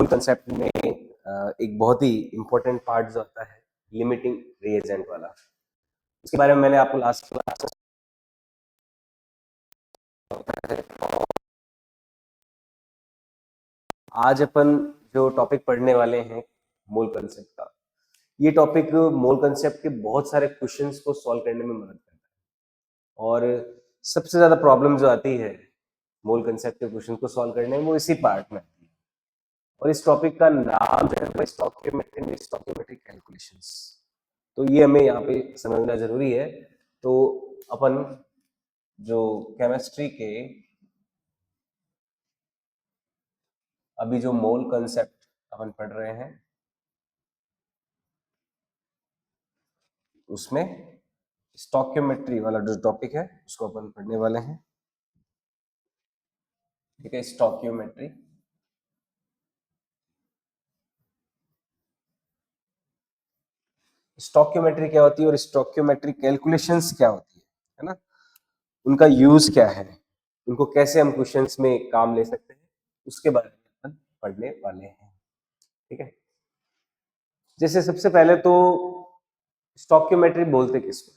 मोल concept में एक बहुत ही इंपॉर्टेंट पार्ट जो आता है लिमिटिंग रिएजेंट वाला, उसके बारे में मैंने आपको लास्ट क्लास में। आज अपन जो टॉपिक पढ़ने वाले हैं मोल कंसेप्ट का, ये टॉपिक मोल कंसेप्ट के बहुत सारे क्वेश्चंस को सॉल्व करने में मदद करता है। और सबसे ज्यादा प्रॉब्लम जो आती है मोल कंसेप्ट के क्वेश्चन को सॉल्व करने में, वो इसी पार्ट में आती है। और इस टॉपिक का नाम जो है स्टोइकियोमेट्रिक कैलकुलेशंस। तो ये हमें यहाँ पे समझना जरूरी है। तो अपन जो केमिस्ट्री के अभी जो मोल कंसेप्ट अपन पढ़ रहे हैं, उसमें स्टोइकियोमेट्री वाला जो टॉपिक है उसको अपन पढ़ने वाले हैं। ठीक है, स्टोइकियोमेट्री। स्टोइकियोमेट्री क्या होती है और स्टोइकियोमेट्रिक कैलकुलेशंस क्या होती है ना, उनका यूज क्या है, उनको कैसे हम क्वेश्चंस में काम ले सकते हैं, उसके बारे में अपन पढ़ने वाले हैं। ठीक है, जैसे सबसे पहले तो स्टोइकियोमेट्री बोलते किसको?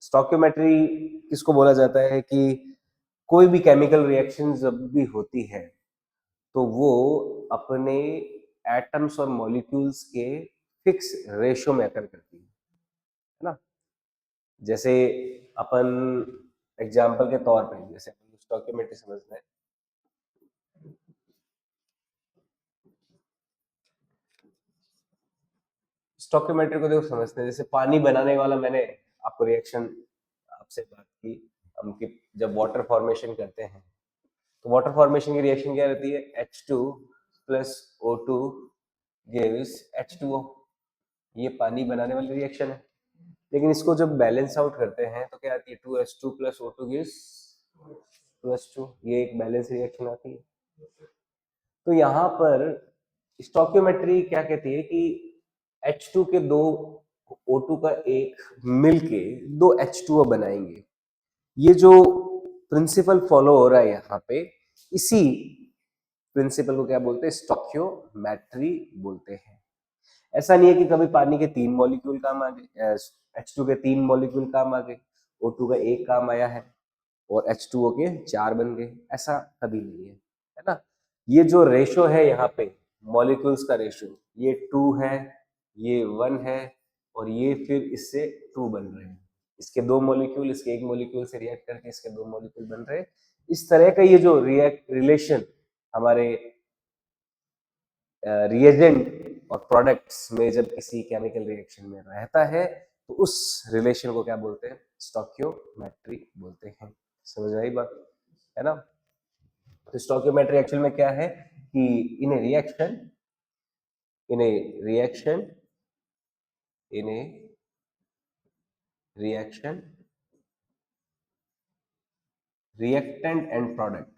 स्टोइकियोमेट्री किसको बोला जाता है कि कोई भी केमिकल रिएक्शन जब भी होती है तो वो अपने एटम्स और मॉलिक्यूल्स के फिक्स रेशो में अकर करती है ना। जैसे अपन एग्जाम्पल के तौर पे, जैसे अपन स्टोइकियोमेट्री समझना है, स्टोइकियोमेट्री को देखो समझते हैं। जैसे पानी बनाने वाला, मैंने आपको रिएक्शन आपसे बात की, हम कि जब वाटर फॉर्मेशन करते हैं तो वाटर फॉर्मेशन की रिएक्शन क्या रहती है? H2 plus O2 gives H2O। ये पानी बनाने वाली रिएक्शन है। लेकिन इसको जब बैलेंस आउट करते हैं तो क्या आती है? 2H2 plus O2 gives 2H2। ये एक बैलेंस रिएक्शन आती है। तो यहाँ पर स्टोइकियोमेट्री क्या कहती है कि H2 के दो O2 का एक मिलके दो H2O बनाएंगे। ये जो प्रिंसिपल फॉलो हो रहा है यहाँ पे, इसी प्रिंसिपल को क्या बोलते हैं? स्टोइकियोमेट्री बोलते हैं। ऐसा नहीं है कि कभी पानी के 3 मॉलिक्यूल काम आ गए, H2 के 3 मॉलिक्यूल काम आ गए, O2 का एक काम आया है और H2O के 4 बन गए, ऐसा कभी नहीं है ना। ये जो रेशो है यहाँ पे, मॉलिक्यूल्स का रेशो, ये 2 है, ये 1 है, और ये फिर इससे 2 बन रहे हैं। इसके 2 मॉलिक्यूल इसके एक मॉलिक्यूल से रिएक्ट करके इसके 2 मॉलिक्यूल बन रहे हैं। इस तरह का ये जो रिलेशन हमारे रिएजेंट और प्रोडक्ट्स में जब किसी केमिकल रिएक्शन में रहता है तो उस रिलेशन को क्या बोलते हैं? स्टोइकियोमेट्री बोलते हैं। समझ आई बात, है ना। तो स्टोइकियोमेट्री एक्चुअल में क्या है कि in a reaction in a reaction in a reaction reactant and product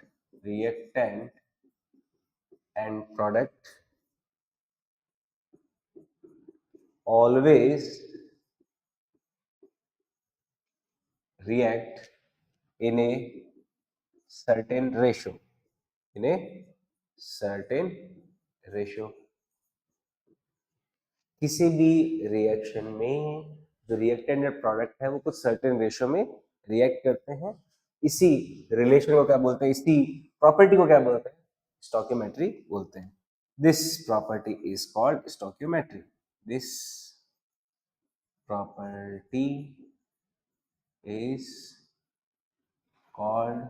always react in a certain ratio, in a certain ratio। किसी भी रिएक्शन में जो रिएक्टेंट या प्रोडक्ट है वो कुछ सर्टेन रेशियो में रिएक्ट करते हैं। इसी रिलेशन को क्या बोलते हैं? इसी प्रॉपर्टी को क्या बोलते हैं? स्टोइकियोमेट्री बोलते हैं। This property is called stoichiometry. This property is called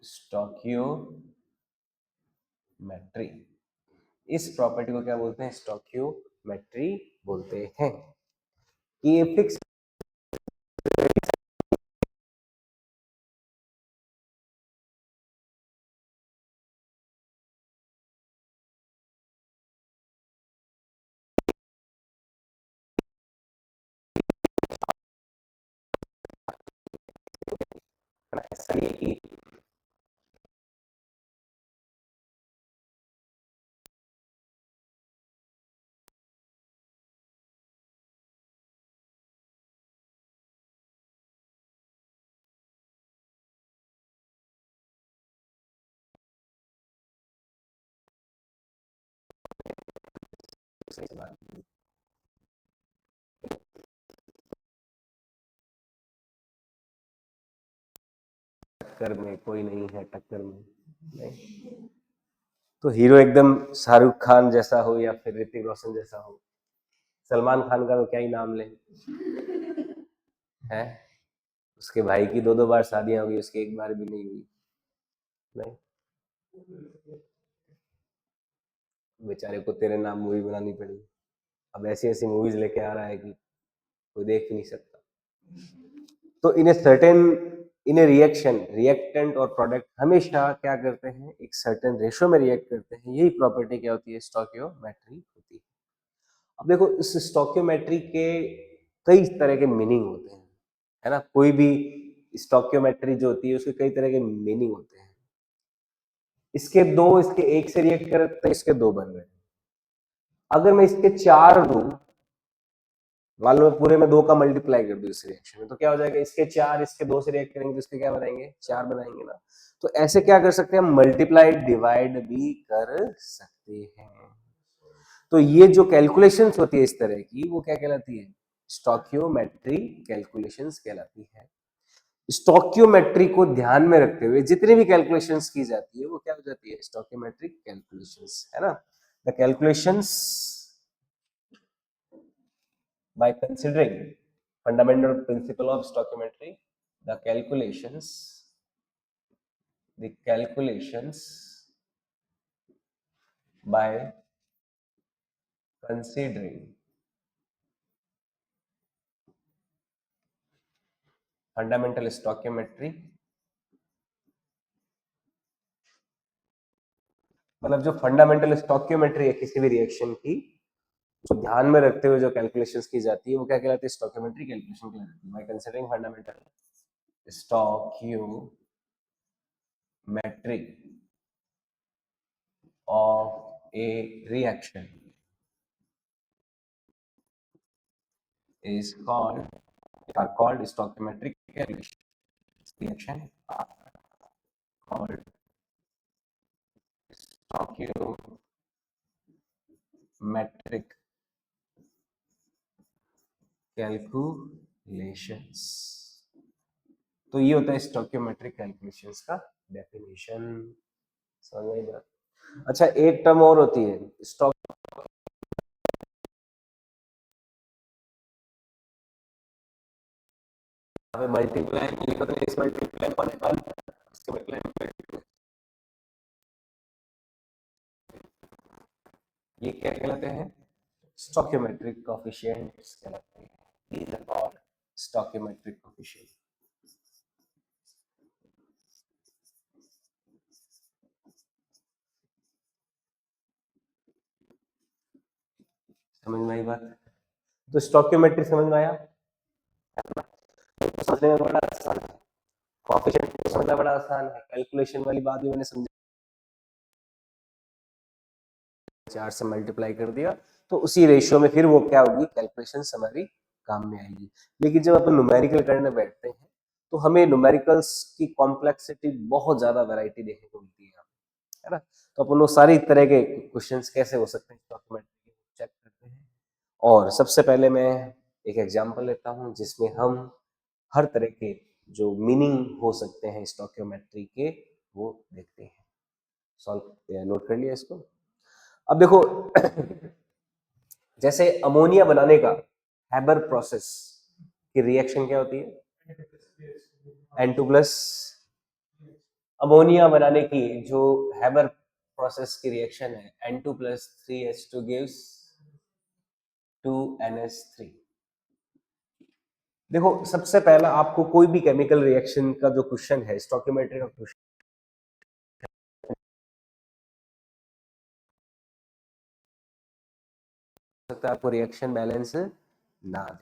stoichiometry. इस प्रॉपर्टी को क्या बोलते हैं? स्टोइकियोमेट्री बोलते हैं। ये फिक्स ऐसा नहीं है कि सही से बात नहीं। टक्कर में कोई नहीं है, टक्कर में नहीं। तो हीरो एकदम शाहरुख खान जैसा हो या फिर ऋतिक रोशन जैसा हो। सलमान खान का तो क्या ही नाम ले है। उसके भाई की दो दो बार शादियां हुई, उसकी एक बार भी नहीं हुई। नहीं, बेचारे को तेरे नाम मूवी बनानी पड़ी। अब ऐसी ऐसी मूवीज लेके आ रहा है कि कोई देख ही नहीं सकता। तो in a certain, in a reaction, reactant और प्रोडक्ट हमेशा क्या करते हैं, एक सर्टेन रेशो में रिएक्ट करते हैं। यही प्रॉपर्टी क्या होती है, स्टोइकियोमेट्री होती है। अब देखो इस स्टोइकियोमेट्री के कई तरह के मीनिंग होते हैं, है ना। कोई भी स्टोइकियोमेट्री जो होती है उसके कई तरह के मीनिंग होते हैं। इसके दो, इसके एक से रिएक्ट करे तो इसके दो बन रहे हैं। अगर मैं इसके चार दूं, मान लो पूरे में दो का मल्टीप्लाई कर दूं इस रिएक्शन में, तो क्या हो जाएगा, इसके चार इसके दो से रिएक्ट करेंगे तो इसके क्या बनाएंगे, चार बनाएंगे ना। तो ऐसे क्या कर सकते हैं, मल्टीप्लाई डिवाइड भी कर सकते हैं। तो ये जो कैलकुलेशंस होती है इस तरह की, वो क्या कहलाती है, स्टोइकियोमेट्री कैलकुलेशंस कहलाती है। स्टोइकियोमेट्री को ध्यान में रखते हुए जितनी भी कैलकुलेशंस की जाती है वो क्या हो जाती है, स्टोइकियोमेट्रिक कैलकुलेशंस, है ना। The calculations by considering fundamental principle of stoichiometry, the calculations by considering fundamental stoichiometry, मतलब जो फंडामेंटल स्टोइकियोमेट्री है किसी भी रिएक्शन की, तो ध्यान में रखते हुए जो कैलकुलेशंस की जाती है वो क्या कहलाती है, स्टोइकियोमेट्री कैलकुलेशन कहलाती है। By considering fundamental stoichiometry of a reaction is called stoichiometric calculations. Reaction are called stoichiometric calculations. तो ये होता है स्टोइकियोमेट्रिक कैलकुलेशंस का डेफिनेशन। समझ में आई बात। अच्छा, एक टर्म और होती है स्टॉक, मल्टीप्लाई लिखो तो इस मल्टीप्लाई होने का इसके मल्टीप्लाई, ये क्या कहलाते हैं, स्टोइकियोमेट्रिक कोएफिशिएंट्स कहलाते हैं। these are called stoichiometric coefficient। समझ में आई बात। तो स्टोइकियोमेट्री समझ में आया, समझने में बड़ा आसान है, कोएफिशिएंट को समझना बड़ा आसान है, कैलकुलेशन वाली बात भी मैंने समझा, चार से मल्टीप्लाई कर दिया तो उसी रेशियो में फिर वो क्या होगी, कैलकुलेशन हमारी काम में आएगी। लेकिन जब अपन न्यूमेरिकल करने बैठते हैं तो हमें न्यूमेरिकल्स की कॉम्प्लेक्सिटी बहुत ज्यादा वैरायटी देखने को मिलती है ना। तो अपन वो सारी तरह के क्वेश्चंस कैसे हो सकते हैं डॉक्यूमेंट चेक करते हैं। और सबसे पहले मैं एक एग्जांपल लेता हूं जिसमें हम हर तरह के जो मीनिंग हो सकते हैं स्टोइकियोमेट्री के वो देखते हैं। सॉल्व नोट कर लिया इसको। अब देखो जैसे अमोनिया बनाने का हैबर प्रोसेस की रिएक्शन क्या होती है, N2 प्लस। अमोनिया बनाने की जो हैबर प्रोसेस की रिएक्शन है N2 plus 3H2 gives 2NH3। देखो सबसे पहला आपको कोई भी केमिकल रिएक्शन का जो क्वेश्चन है, स्टोइकियोमेट्री का क्वेश्चन सकता है, आपको रिएक्शन बैलेंस ना दे।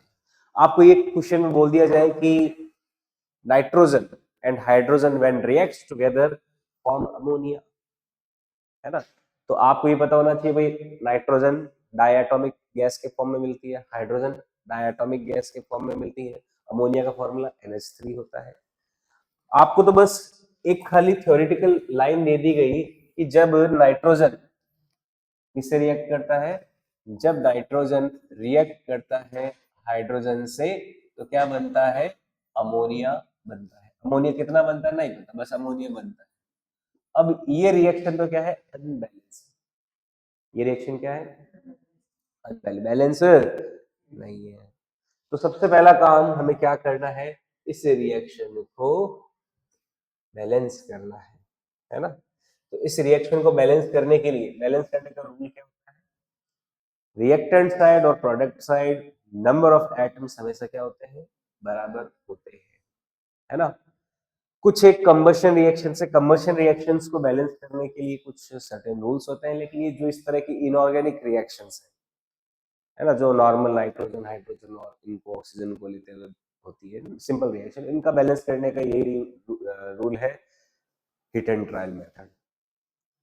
आपको ये क्वेश्चन में बोल दिया जाए कि nitrogen and hydrogen when reacts together form ammonia, है ना। तो आपको ये पता होना चाहिए भाई, नाइट्रोजन डायटोमिक गैस के फॉर्म में मिलती है, हाइड्रोजन डायटोमिक गैस के फॉर्म में मिलती है, अमोनिया का फॉर्मूला NH3 होता है। आपको तो बस एक खाली थ्योरेटिकल लाइन दे दी गई कि जब नाइट्रोजन किससे रिएक्ट करता है, जब नाइट्रोजन रिएक्ट करता है हाइड्रोजन से तो क्या बनता है, अमोनिया बनता है। अमोनिया कितना बनता है नहीं पता, बस अमोनिया बनता है। अब ये रिएक्शन तो क्या है, अनबैलेंस। ये रिएक्शन क्या है, अनबैलेंस नहीं है। तो सबसे पहला काम हमें क्या करना है, इस रिएक्शन को बैलेंस करना है ना। तो इस रिएक्शन को बैलेंस करने के लिए, बैलेंस करने का रूल क्या होता है, रिएक्टेंट साइड और product side number of atoms हमेशा क्या होते हैं, बराबर होते हैं, है ना। कुछ एक कंबशन रिएक्शन से, कंबशन रिएक्शंस को बैलेंस करने के लिए कुछ सर्टेन रूल्स होते हैं, लेकिन ये जो इस तरह की इनऑर्गेनिक रिएक्शंस है ना, जो नॉर्मल नाइट्रोजन हाइड्रोजन और इनको ऑक्सीजन को लेते हुए होती है सिंपल रिएक्शन, इनका बैलेंस करने का यही रूल है, हिट एंड ट्रायल मेथड,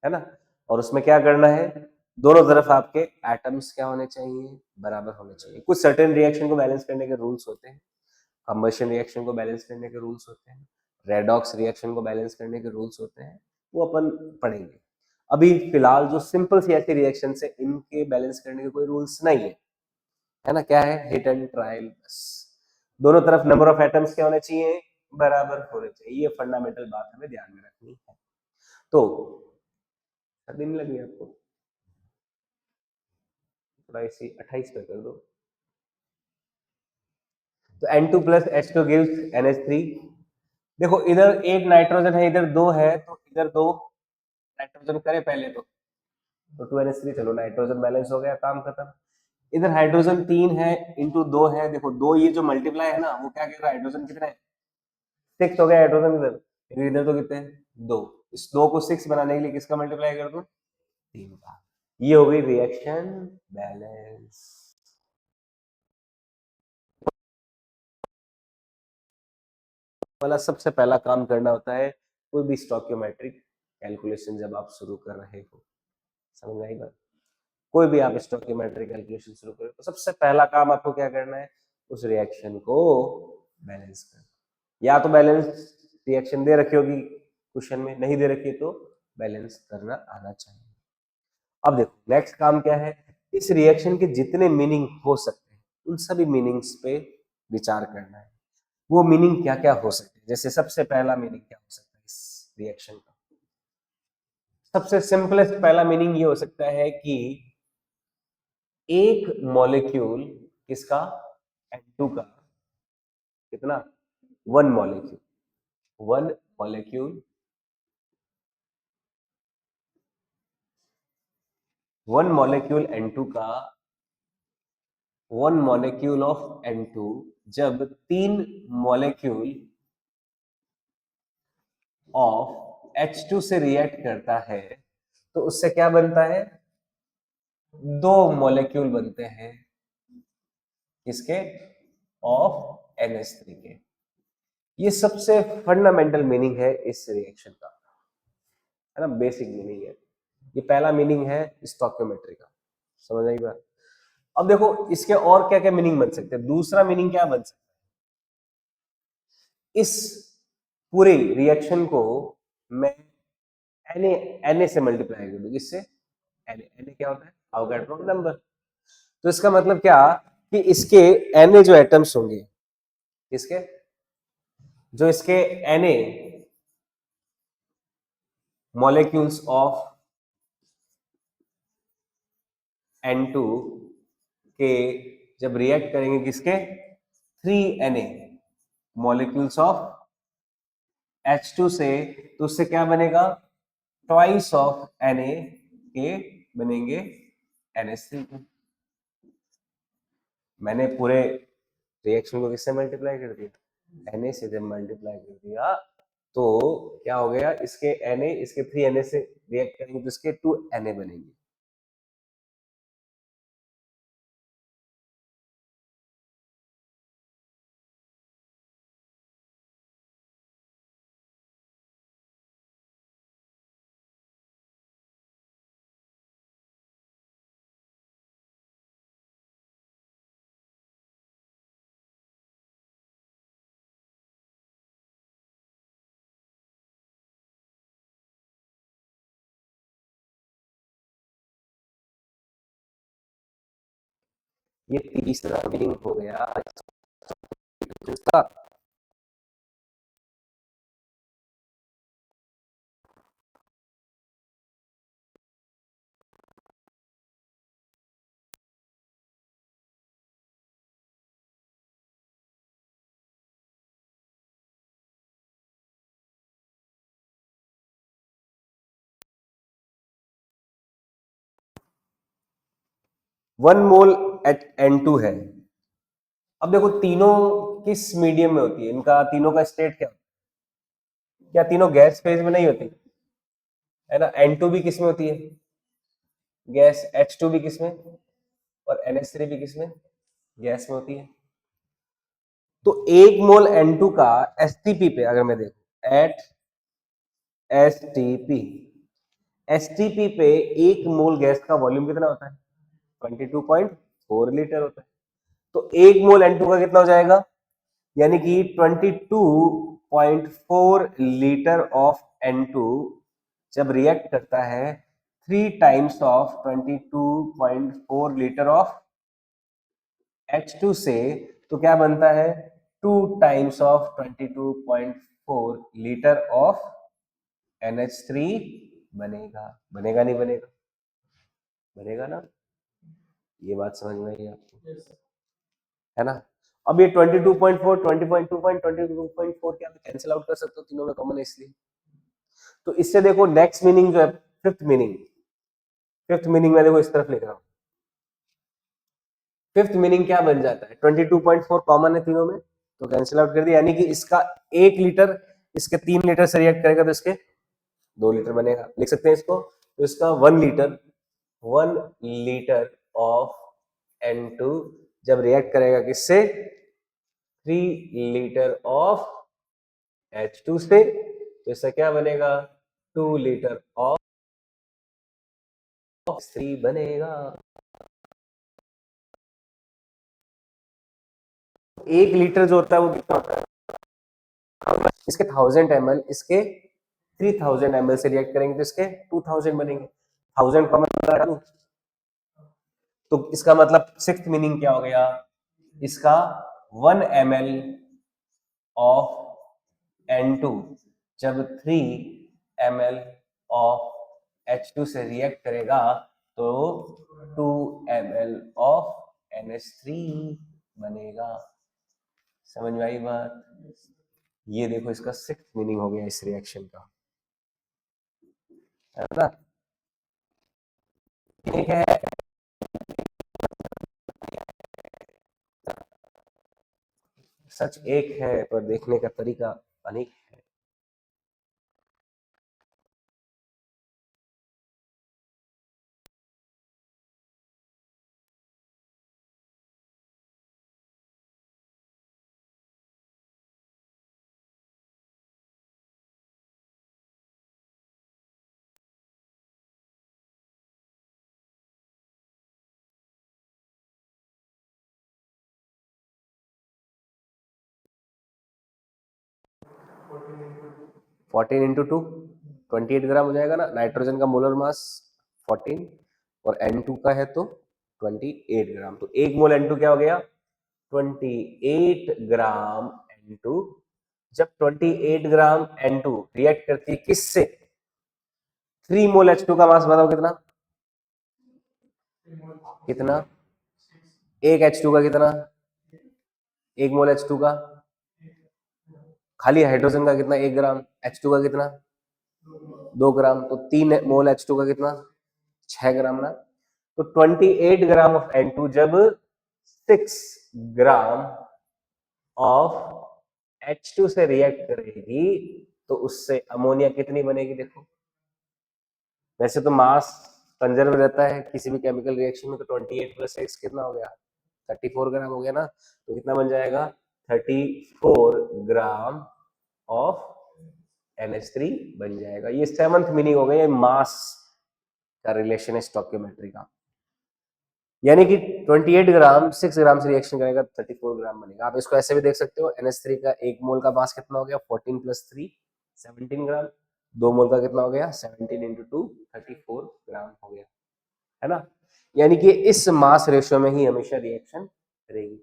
है ना। और उसमें क्या करना है, दोनों तरफ आपके एटम्स क्या होने चाहिए, बराबर होने चाहिए। कुछ सर्टेन रिएक्शन को बैलेंस करने के रूल्स होते हैं, कंबशन रिएक्शन को बैलेंस करने के रूल्स होते हैं, रेडॉक्स रिएक्शन को बैलेंस करने के रूल्स होते हैं, वो अपन पढ़ेंगे। अभी फिलहाल जो सिंपल सी ऐसी रिएक्शन है इनके बैलेंस करने के कोई रूल्स नहीं है ना। क्या है, हिट एंड ट्रायल बस। दोनों तरफ नंबर ऑफ एटम्स क्या होने चाहिए, बराबर होने चाहिए। ये फंडामेंटल बात हमें ध्यान में रखनी है। तो दिन लगी आपको, थोड़ा इसी 28 पे कर दो। तो N2 plus H2 gives NH3। देखो इधर एक नाइट्रोजन है, इधर दो है, तो इधर दो नाइट्रोजन करे पहले तो 2NH3, चलो नाइट्रोजन बैलेंस हो गया, काम खत्म। इधर हाइड्रोजन 3 है इंटू 2 है, देखो दो ये जो मल्टीप्लाई है ना वो क्या कह रहा है, हाइड्रोजन कितने है, 6 हो गया हाइड्रोजन इधर, इधर तो कितने हैं, 2। इस 2 को 6 बनाने के लिए किसका मल्टीप्लाई कर दो, 3 का। ये हो गई रिएक्शन बैलेंस। वाला सबसे पहला काम करना होता है कोई भी स्टोइकियोमेट्रिक कैलकुलेशन जब आप शुरू कर रहे हो, समझ में आई बात। कोई भी आप स्टोइकियोमेट्रिक कैलकुलेशन शुरू करें तो सबसे पहला काम आपको क्या करना है, उस रिएक्शन को बैलेंस करना। या तो बैलेंस रिएक्शन दे रखी होगी क्वेश्चन में, नहीं दे रखी तो बैलेंस करना आना चाहिए। अब देखो नेक्स्ट काम क्या है, इस रिएक्शन के जितने मीनिंग हो सकते हैं उन सभी मीनिंग्स पे विचार करना है। वो मीनिंग क्या क्या हो सकते हैं, जैसे सबसे पहला मीनिंग क्या हो सकता है इस रिएक्शन का, सबसे सिंपलेस्ट पहला मीनिंग ये हो सकता है कि एक मॉलिक्यूल किसका, N2 का, कितना, one molecule, one molecule, one molecule N2 का, वन मॉलिक्यूल ऑफ N2 जब तीन मॉलिक्यूल ऑफ H2 से रिएक्ट करता है तो उससे क्या बनता है, दो मॉलिक्यूल बनते हैं किसके, ऑफ NH3 के। ये सबसे फंडामेंटल मीनिंग है इस रिएक्शन का, है ना, बेसिक मीनिंग है। ये पहला मीनिंग है स्टोइकियोमेट्री का, समझ आई बात। अब देखो इसके और क्या क्या मीनिंग बन सकते हैं, दूसरा मीनिंग क्या बन सकता है, इस पूरे रिएक्शन को मैं Na से मल्टीप्लाई कर दूं, इससे Na क्या होता है, अवोगाड्रो नंबर। तो इसका मतलब क्या कि इसके Na जो एटम्स होंगे, इसके जो इसके Na मॉलिक्यूल्स ऑफ N2 के जब रिएक्ट करेंगे किसके, 3Na मॉलिक्यूल्स ऑफ H2 से, तो उससे क्या बनेगा, ट्वाइस ऑफ Na के बनेंगे NH3 के। मैंने पूरे रिएक्शन को किससे मल्टीप्लाई कर दिया, Na से जब मल्टीप्लाई कर दिया तो क्या हो गया, इसके Na इसके 3Na से रिएक्ट करेंगे तो इसके 2Na बनेंगे। ये तीसरा मीनिंग हो गया इसका। वन मोल एट N2 है। अब देखो तीनों किस मीडियम में होती है, इनका तीनों का स्टेट क्या, क्या तीनों गैस फेज में नहीं होती है ना। N2 भी किस में होती है गैस, H2 भी किस में, और NH3 भी किस में गैस में होती है। तो एक मोल N2 का एसटीपी पे अगर मैं देखूं, एट एसटीपी, एसटीपी पे एक मोल गैस का वॉल्यूम कितना होता है 22.4 लीटर होता है। तो एक मोल N2 का कितना हो जाएगा, यानी कि 22.4 लीटर ऑफ N2 जब रिएक्ट करता है 3 times of 22.4 litre of H2 से, तो क्या बनता है 2 times of 22.4 litre of NH3 बनेगा। बनेगा नहीं बनेगा, बनेगा ना। ये बात समझ में आई आपको, है ना। अब ये 22.4, 20.2, 22.4 क्या कैंसिल आउट कर सकते हो, तीनों में कॉमन है इसलिए। तो इससे देखो नेक्स्ट मीनिंग जो है, फिफ्थ मीनिंग, फिफ्थ मीनिंग में देखो इस तरफ लिख रहा हूं। फिफ्थ मीनिंग क्या बन जाता है, 22.4 कॉमन है तीनों में, तो कैंसिल आउट कर दिया, यानी कि इसका 1 लीटर इसके 3 लीटर से रिएक्ट करेगा तो इसके 2 लीटर बनेगा। लिख सकते हैं इसको, तो इसका 1 लीटर, 1 लीटर ऑफ N2 जब रिएक्ट करेगा किससे, 3 लीटर ऑफ H2 से, तो इसका क्या बनेगा 2 लीटर ऑफ 3 बनेगा। 1 लीटर जो होता है वो कितना होता है, इसके 1000 ml, इसके 3000 ml से रिएक्ट करेंगे तो इसके 2000 बनेंगे। 1000 कॉमन, तो इसका मतलब सिक्स्थ मीनिंग क्या हो गया, इसका 1 ml ऑफ N2 जब 3 ml ऑफ H2 से रिएक्ट करेगा तो 2 ml ऑफ NH3 बनेगा। समझ में आई बात। ये देखो इसका सिक्स्थ मीनिंग हो गया इस रिएक्शन का, है ना। ठीक है, सच एक है पर देखने का तरीका अनेक है। 14 इंटू 2 28 ग्राम हो जाएगा ना। नाइट्रोजन का मोलर मास 14 और N2 का है तो 28 ग्राम। तो एक मोल N2 क्या हो गया 28 ग्राम N2। जब 28 ग्राम N2 रिएक्ट करती है किससे, 3 मोल H2 का मास बताओ कितना, कितना, एक H2 का कितना, एक मोल H2 का, खाली हाइड्रोजन का कितना 1 ग्राम, H2 का कितना 2 ग्राम, तो 3 मोल H2 का कितना 6 ग्राम ना। तो 28 ग्राम ऑफ N2 जब 6 ग्राम ऑफ H2 से रिएक्ट करेगी तो उससे अमोनिया कितनी बनेगी देखो। वैसे तो मास कंजर्व रहता है किसी भी केमिकल रिएक्शन में, तो 28 प्लस 6 कितना हो गया 34 ग्राम हो गया ना। तो कितना बन जाएगा 34 ग्राम ऑफ NH3 बन जाएगा। ये सेवंथ मीनिंग हो गई मास का रिलेशन है स्टोइकियोमेट्री का, यानी कि 28 ग्राम 6 ग्राम से रिएक्शन करेगा 34 ग्राम बनेगा। आप इसको ऐसे भी देख सकते हो, NH3 का 1 मोल का मास कितना हो गया 14 प्लस 3 17 ग्राम, 2 मोल का कितना हो गया 17 इंटू 2 34 ग्राम हो गया। है ना, यानी कि इस मास रेशियो में ही हमेशा रिएक्शन रहेगी।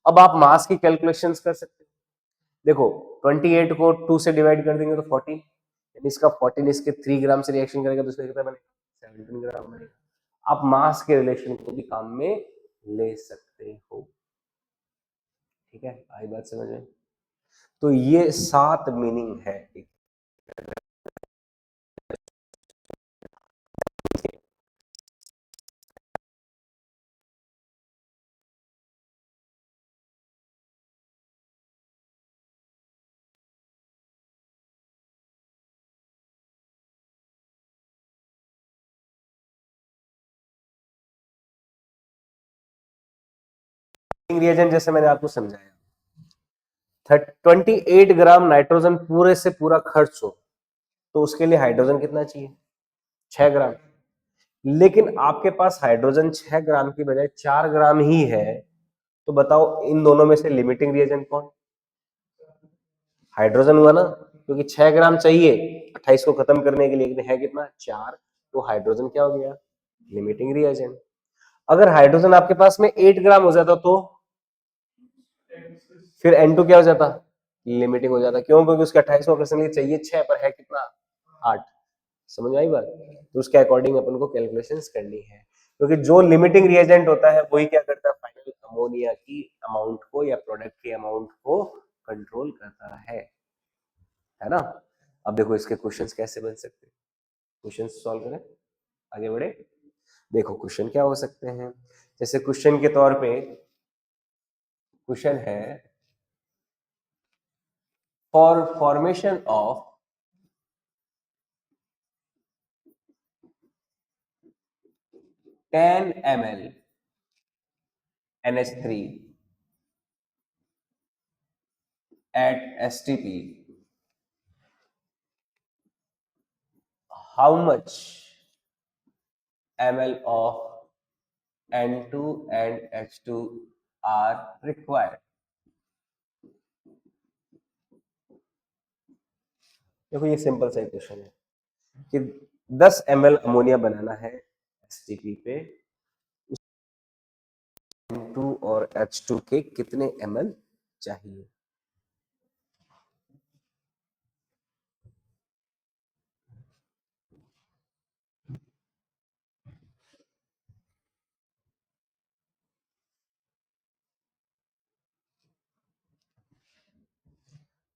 अब आप मास की कैलकुलेशंस कर सकते हो। देखो 28 को 2 से डिवाइड कर देंगे तो 14, यानी इसका 14 इसके 3 ग्राम से रिएक्शन करेगा तो इसका कितना बनेगा, 17 ग्राम बनेगा। आप मास के रिलेशन को भी काम में ले सकते हो। ठीक है, आई बात समझ में? तो ये 7 मीनिंग है। रिएजेंट जैसे मैंने आपको समझाया, 28 ग्राम नाइट्रोजन पूरे से पूरा खर्च हो तो उसके लिए हाइड्रोजन कितना चाहिए, 6 ग्राम। लेकिन आपके पास हाइड्रोजन 6 ग्राम की बजाय 4 ग्राम ही है, तो बताओ इन दोनों में से लिमिटिंग रिएजेंट कौन? हाइड्रोजन हुआ ना, क्योंकि 6 ग्राम चाहिए 28 को खत्म करने के लिए, लेकिन है कितना, 4, तो हाइड्रोजन क्या हो गया, लिमिटिंग रिएजेंट। अगर हाइड्रोजन आपके पास में 8 ग्राम हो जाता तो फिर N2 क्या हो जाता, लिमिटिंग हो जाता। क्यों? क्योंकि उसके 28 को करने के लिए चाहिए 6 पर है कितना, 8। समझ आई बात? तो उसके अकॉर्डिंग अपन को कैलकुलेशंस करनी है, क्योंकि जो लिमिटिंग रिएजेंट होता है वही क्या करता है, फाइनल अमोनिया की अमाउंट को या प्रोडक्ट के अमाउंट को कंट्रोल करता है ना। अब देखो इसके क्वेश्चंस कैसे बन सकते हैं, क्वेश्चन सॉल्व करें, आगे बढ़े। देखो क्वेश्चन क्या हो सकते हैं, जैसे क्वेश्चन के तौर पे क्वेश्चन है, for formation of 10 ml NH3 at STP, how much ml of N2 and H2 are required? देखो ये सिंपल सा क्वेश्चन है कि 10 ml अमोनिया बनाना है STP पे, N2 और H2 के कितने ml चाहिए।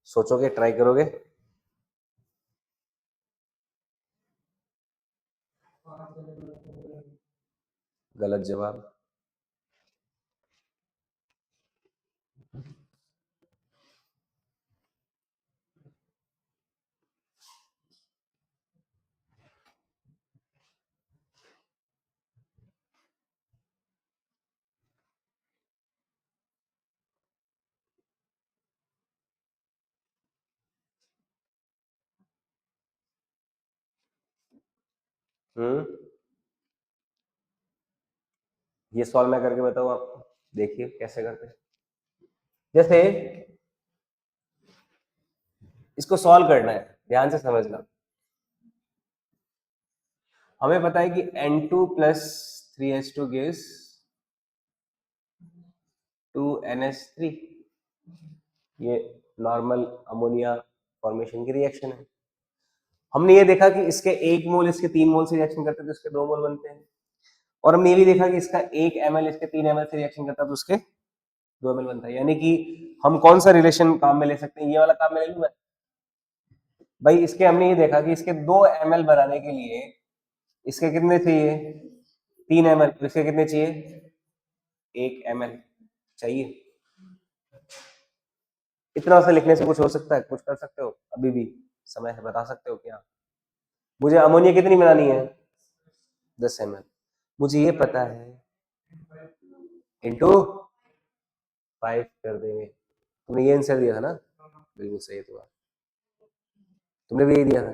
सोचोगे, ट्राई करोगे? गलत जवाब। ये सॉल्व मैं करके बताऊं आपको, देखिए कैसे करते हैं। जैसे इसको सॉल्व करना है, ध्यान से समझना। हमें पता है कि N2 plus 3H2 gives 2NH3, ये नॉर्मल अमोनिया फॉर्मेशन की रिएक्शन है। हमने ये देखा कि इसके 1 मोल इसके 3 मोल से रिएक्शन करते तो इसके 2 मोल बनते हैं, और हमने ये भी देखा कि इसका 1 ml इसके 3 ml से रिएक्शन करता तो उसके 2 ml बनता है। यानी कि हम कौन सा रिलेशन काम में ले सकते हैं, ये वाला काम में ले लूं मैं भाई। इसके हमने ये देखा कि इसके 2 ml बनाने के लिए इसके कितने चाहिए, 3 ml, इसके कितने चाहिए, 1 ml चाहिए। इतना सा लिखने से कुछ हो सकता है, कुछ कर सकते हो, अभी भी समय है, बता सकते हो क्या। मुझे अमोनिया कितनी बनानी है, 10 ml, मुझे ये पता है इंटू 5 कर देंगे। तुमने ये आंसर दिया था ना, बिल्कुल सही है तुम्हारा, तुमने भी यही दिया था।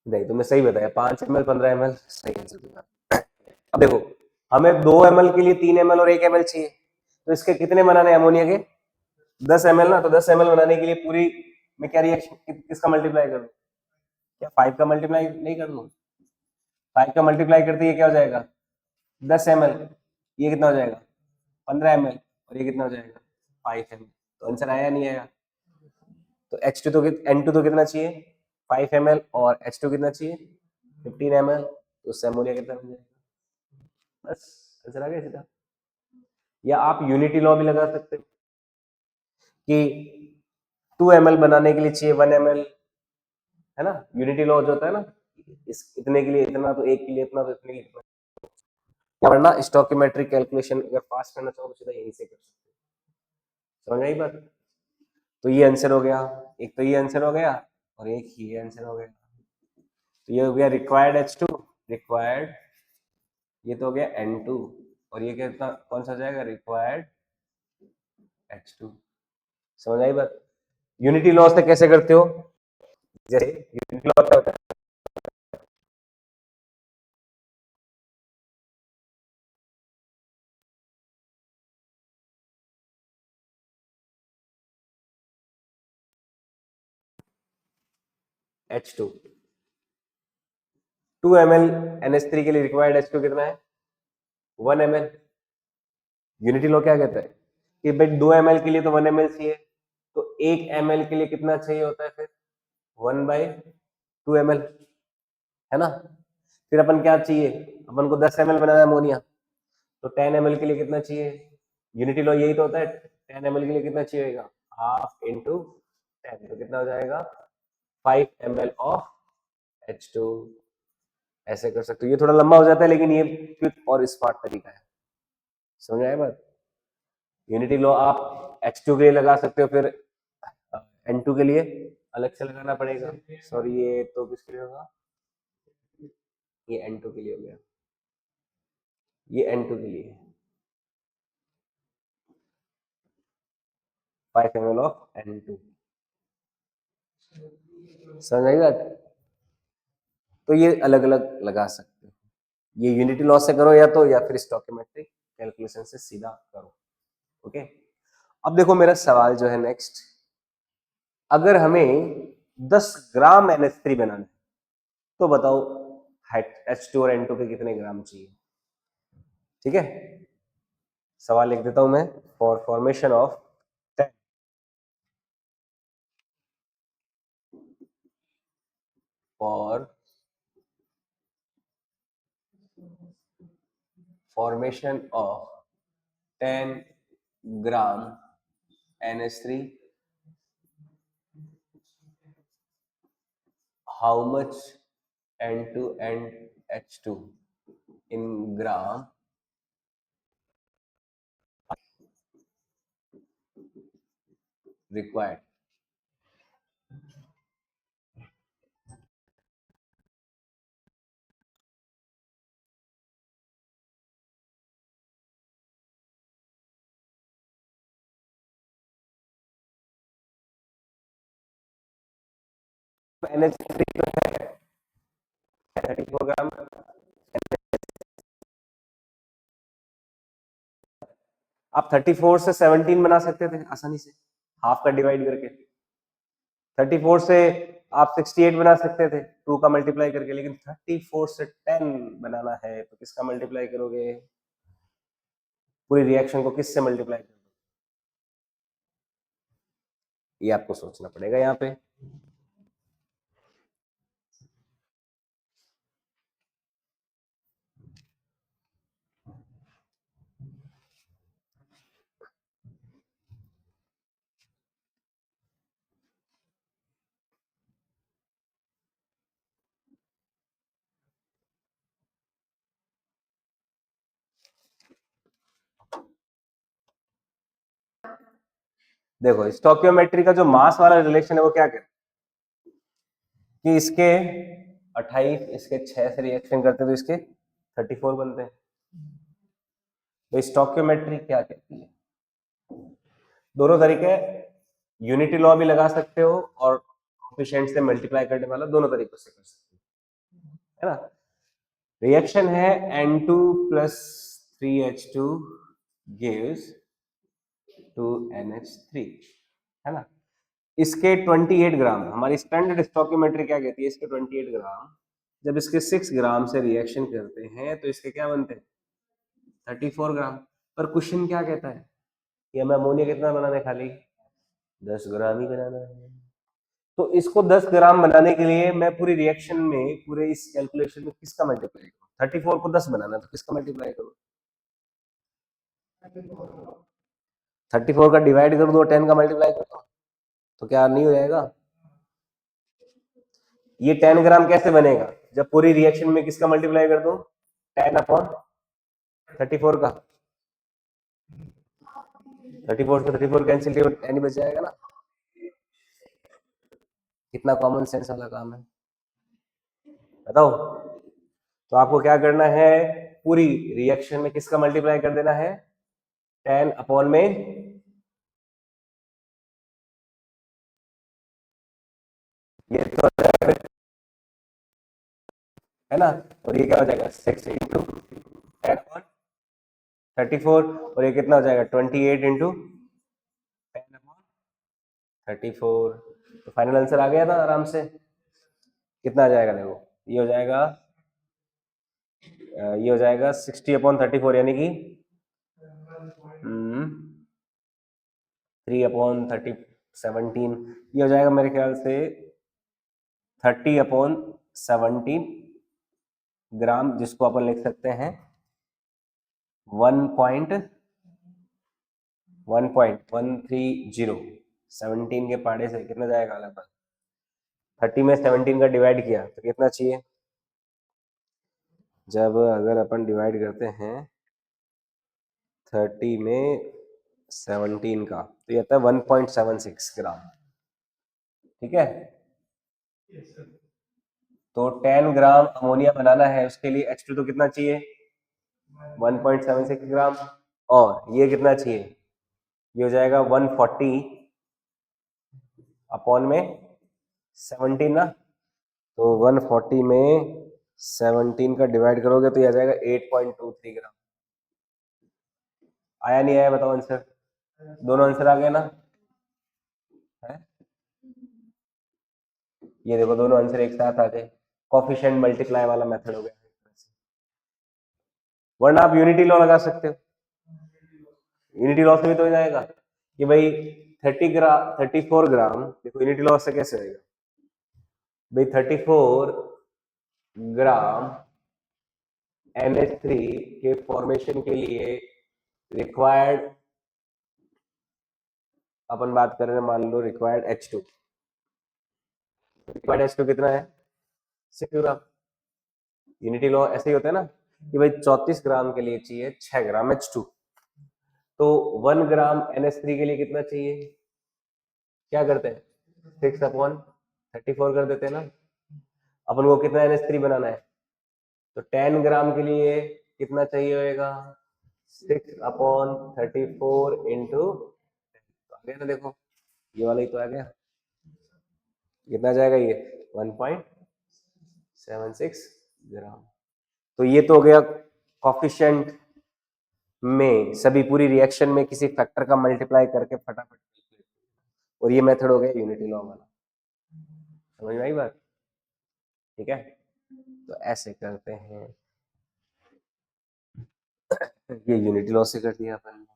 नहीं, तुमने सही बताया, 5 ml 15 ml सही आंसर तुम्हारा। अब देखो हमें 2 ml के लिए 3 ml और 1 ml चाहिए, तो इसके कितने बनाने अमोनिया के, 10 ml ना, तो 10 ml बनाने के लिए पूरी मैं क्या रिएक्शन किसका मल्टीप्लाई करूं, क्या 5 का मल्टीप्लाई नहीं कर लूं? 5 का मल्टीप्लाई करते ये क्या हो जाएगा? 10 ml। ये कितना हो जाएगा? 15 ml। और ये कितना हो जाएगा? 5 ml। तो आंसर आया नहीं आया? तो H2 तो N2 तो कितना चाहिए? 5 ml। और H2 कितना चाहिए? 15 ml। तो उससे अमोनिया कितना बन जाएगा? बस आंसर आ गया सीधा। या आप यूनिटी लॉ भी लगा सकते हो कि 2 ml बनाने के लिए चाहिए 1 ml, है ना? यूनिटी लॉ जो होता है ना, इस इतने के लिए इतना, तो एक के लिए इतना, तो इतने के लिए इतना। वरना स्टोकियोमेट्रिक कैलकुलेशन अगर पास करना चाहो तो सीधा यहीं से कर सकते हो। समझ आई बात? तो ये आंसर हो गया, एक तो ये आंसर हो गया और एक ये आंसर हो गया। तो ये हो गया रिक्वायर्ड H2, रिक्वायर्ड, ये तो हो गया N2, और ये कितना कौन सा जाएगा? Required H2। समझ आई बात? यूनिटी लॉ से कैसे करते हो? जैसे यूनिटी लॉ क्या होता है? H2 2 ml NH3 के लिए रिक्वायर्ड H2 कितना है? 1 ml। यूनिटी लॉ क्या कहता है कि भाई 2 ml के लिए तो 1 ml चाहिए, तो 1 ml के लिए कितना चाहिए होता है फिर? 1/2 ml, है ना? फिर अपन क्या चाहिए? अपन को 10 ml बनाना है अमोनिया, तो 10 ml के लिए कितना चाहिए? यूनिटी लॉ यही तो होता है, 10 ml के लिए कितना चाहिएगा? हाफ इंटू 10, तो कितना हो जाएगा? 5 ml ऑफ H2। ऐसे कर सकते हो। ये थोड़ा लंबा हो जाता है, लेकिन ये क्विक और स्मार्ट तरीका है। समझ आया बात? यूनिटी लॉ आप H2 के लिए लगा सकते हो, फिर N2 के लिए अलग से लगाना पड़ेगा। सॉरी, ये तो किसके लिए होगा? ये N2 के लिए हो गया, ये N2 के लिए 5 ml ऑफ N2। समझ आई बात? तो ये अलग अलग लगा सकते हो। ये यूनिटी लॉ से करो या फिर स्टोकियोमेट्रिक कैलकुलेशन से सीधा करो। ओके, अब देखो मेरा सवाल जो है नेक्स्ट, अगर हमें 10 ग्राम NH3 बनाना है तो बताओ H2 और N2 के कितने ग्राम चाहिए? ठीक है, सवाल लिख देता हूं मैं। For formation of for formation of 10 gram NH3, how much N2 and H2 in gram required? NH3 तो है 34 ग्राम, आप 34 से 17 बना सकते थे आसानी से, हाफ का डिवाइड करके। 34 से आप 68 बना सकते थे 2 का मल्टीप्लाई करके, लेकिन 34 से 10 बनाना है तो किसका मल्टीप्लाई करोगे? पूरी रिएक्शन को किससे मल्टीप्लाई करोगे? ये आपको सोचना पड़ेगा यहाँ पे। देखो स्टोकियोमेट्री का जो मास वाला रिलेशन है वो क्या कहता है कि इसके 28 इसके 6 से रिएक्शन करते हैं तो इसके 34 बनते हैं। तो स्टोकियोमेट्री क्या कहती है? दोनों तरीके, यूनिटी लॉ भी लगा सकते हो और कोफिशिएंट से मल्टीप्लाई करने वाला, दोनों तरीकों से कर सकते हो, है ना? रिएक्शन है N2 plus 3H2 gives 2NH3, है ना? इसके 28 ग्राम, हमारी स्टैंडर्ड स्टोइकियोमेट्री क्या कहती है, इसके 28 ग्राम जब इसके 6 ग्राम से रिएक्शन करते हैं तो इसके क्या बनते हैं 34 ग्राम। पर क्वेश्चन क्या कहता है कि हमें अमोनिया कितना बनाना है, खाली 10 ग्राम ही बनाना है। तो इसको 10 ग्राम बनाने के लिए मैं पूरी रिएक्शन में, पूरे इस कैलकुलेशन में किसका मल्टीप्लाई करूँ, 34 को 10 बनाना तो किसका मल्टीप्लाई करूँ, 34 का डिवाइड कर दो, 10 का मल्टीप्लाई कर दो, तो क्या नहीं हो जाएगा। ये 10 ग्राम कैसे बनेगा, जब पूरी रिएक्शन में किसका मल्टीप्लाई कर दो 10 अपॉन 34 का, 34 से 34 कैंसिल किया 10 बच जाएगा ना। कितना कॉमन सेंस वाला काम है, बताओ। तो आपको क्या करना है, पूरी रिएक्शन में किसका मल्टीप्लाई कर देना है 10 अपॉन में ये तो है ना, और ये क्या हो जाएगा 6 इंटू 10 अपॉन 34, और ये कितना हो जाएगा 28 इंटू 10 अपॉन 34। तो फाइनल आंसर आ गया था आराम से। कितना आ जाएगा देखो, ये हो जाएगा ये हो जाएगा 60 अपॉन 34 यानी कि 3 अपॉन 17, ये हो जाएगा मेरे ख्याल से 30 अपॉन 17 ग्राम, जिसको अपन लिख सकते हैं 1.130। 17 के पाड़े से कितना जाएगा लगभग, 30 में 17 का डिवाइड किया तो कितना चाहिए, जब अगर अपन डिवाइड करते हैं 30 में 17 का तो ये आता है 1.76 ग्राम, ठीक है। तो 10 ग्राम अमोनिया बनाना है, उसके लिए H2 तो कितना चाहिए 1.76 ग्राम, और ये कितना चाहिए, ये हो जाएगा 140 अपॉन में 17 ना, तो 140 में 17 का डिवाइड करोगे तो ये आ जाएगा 8.23 ग्राम। आया नहीं आया बताओ आंसर, दोनों आंसर आ गए ना है? ये देखो दोनों आंसर एक साथ आ गए, कोफिशिएंट मल्टीप्लाई वाला मेथड हो गया। वरना आप यूनिटी लॉ लगा सकते हो, यूनिटी लॉ से भी तो हो जाएगा कि भाई 34 ग्राम, देखो यूनिटी लॉ से कैसे होगा भाई 34 ग्राम NH3 के फॉर्मेशन के लिए रिक्वायर्ड, अपन बात कर रहे हैं मान लो रिक्वायर्ड H2, रिक्वायर्ड H2 कितना है 6 ग्राम। यूनिटी लॉ ऐसे ही होता है ना कि भाई 34 ग्राम के लिए चाहिए 6 ग्राम H2, तो 1 ग्राम NH3 के लिए कितना चाहिए, क्या करते हैं 6 अपॉन 34 कर देते हैं ना। अपन को कितना NH3 बनाना है, तो 10 ग्राम के लिए कितना चाहिए होगा 6 अपॉन 34 इंटू, आ गया ना देखो, ये वाला ही तो आ गया, कितना जाएगा ये 1.76 ग्राम। तो ये तो हो गया कॉफिशिएंट में, सभी पूरी रिएक्शन में किसी फैक्टर का मल्टीप्लाई करके फटाफट, और ये मेथड हो गया यूनिटी लॉ वाला, समझ में आई बात, ठीक है। तो ऐसे करते हैं, ये यूनिटी लॉ से कर दिया अपन ने,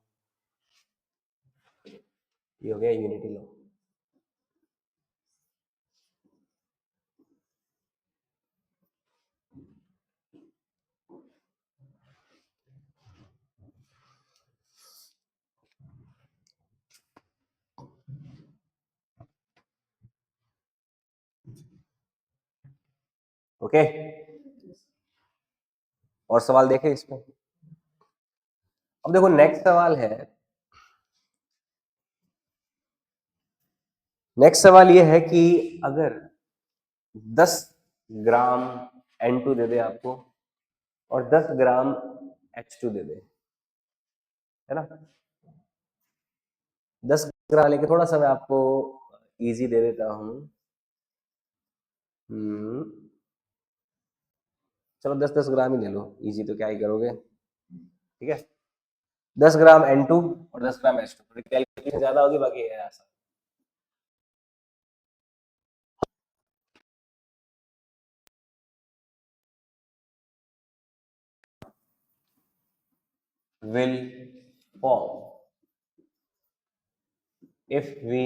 ये हो गया यूनिटी लॉ। ओके, और सवाल देखें इसमें। अब देखो नेक्स्ट सवाल है, नेक्स्ट सवाल ये है कि अगर 10 ग्राम N2 दे दे आपको और 10 ग्राम H2 दे दे, है ना, 10 ग्राम लेके थोड़ा सा मैं आपको इजी दे देता हूं, चलो 10-10 ग्राम ही ले लो, इजी तो क्या ही करोगे, ठीक है। 10 ग्राम N2 और 10 ग्राम H2, थोड़ी कैलकुलेशन ज्यादा होगी, बाकी है आसान। will form if we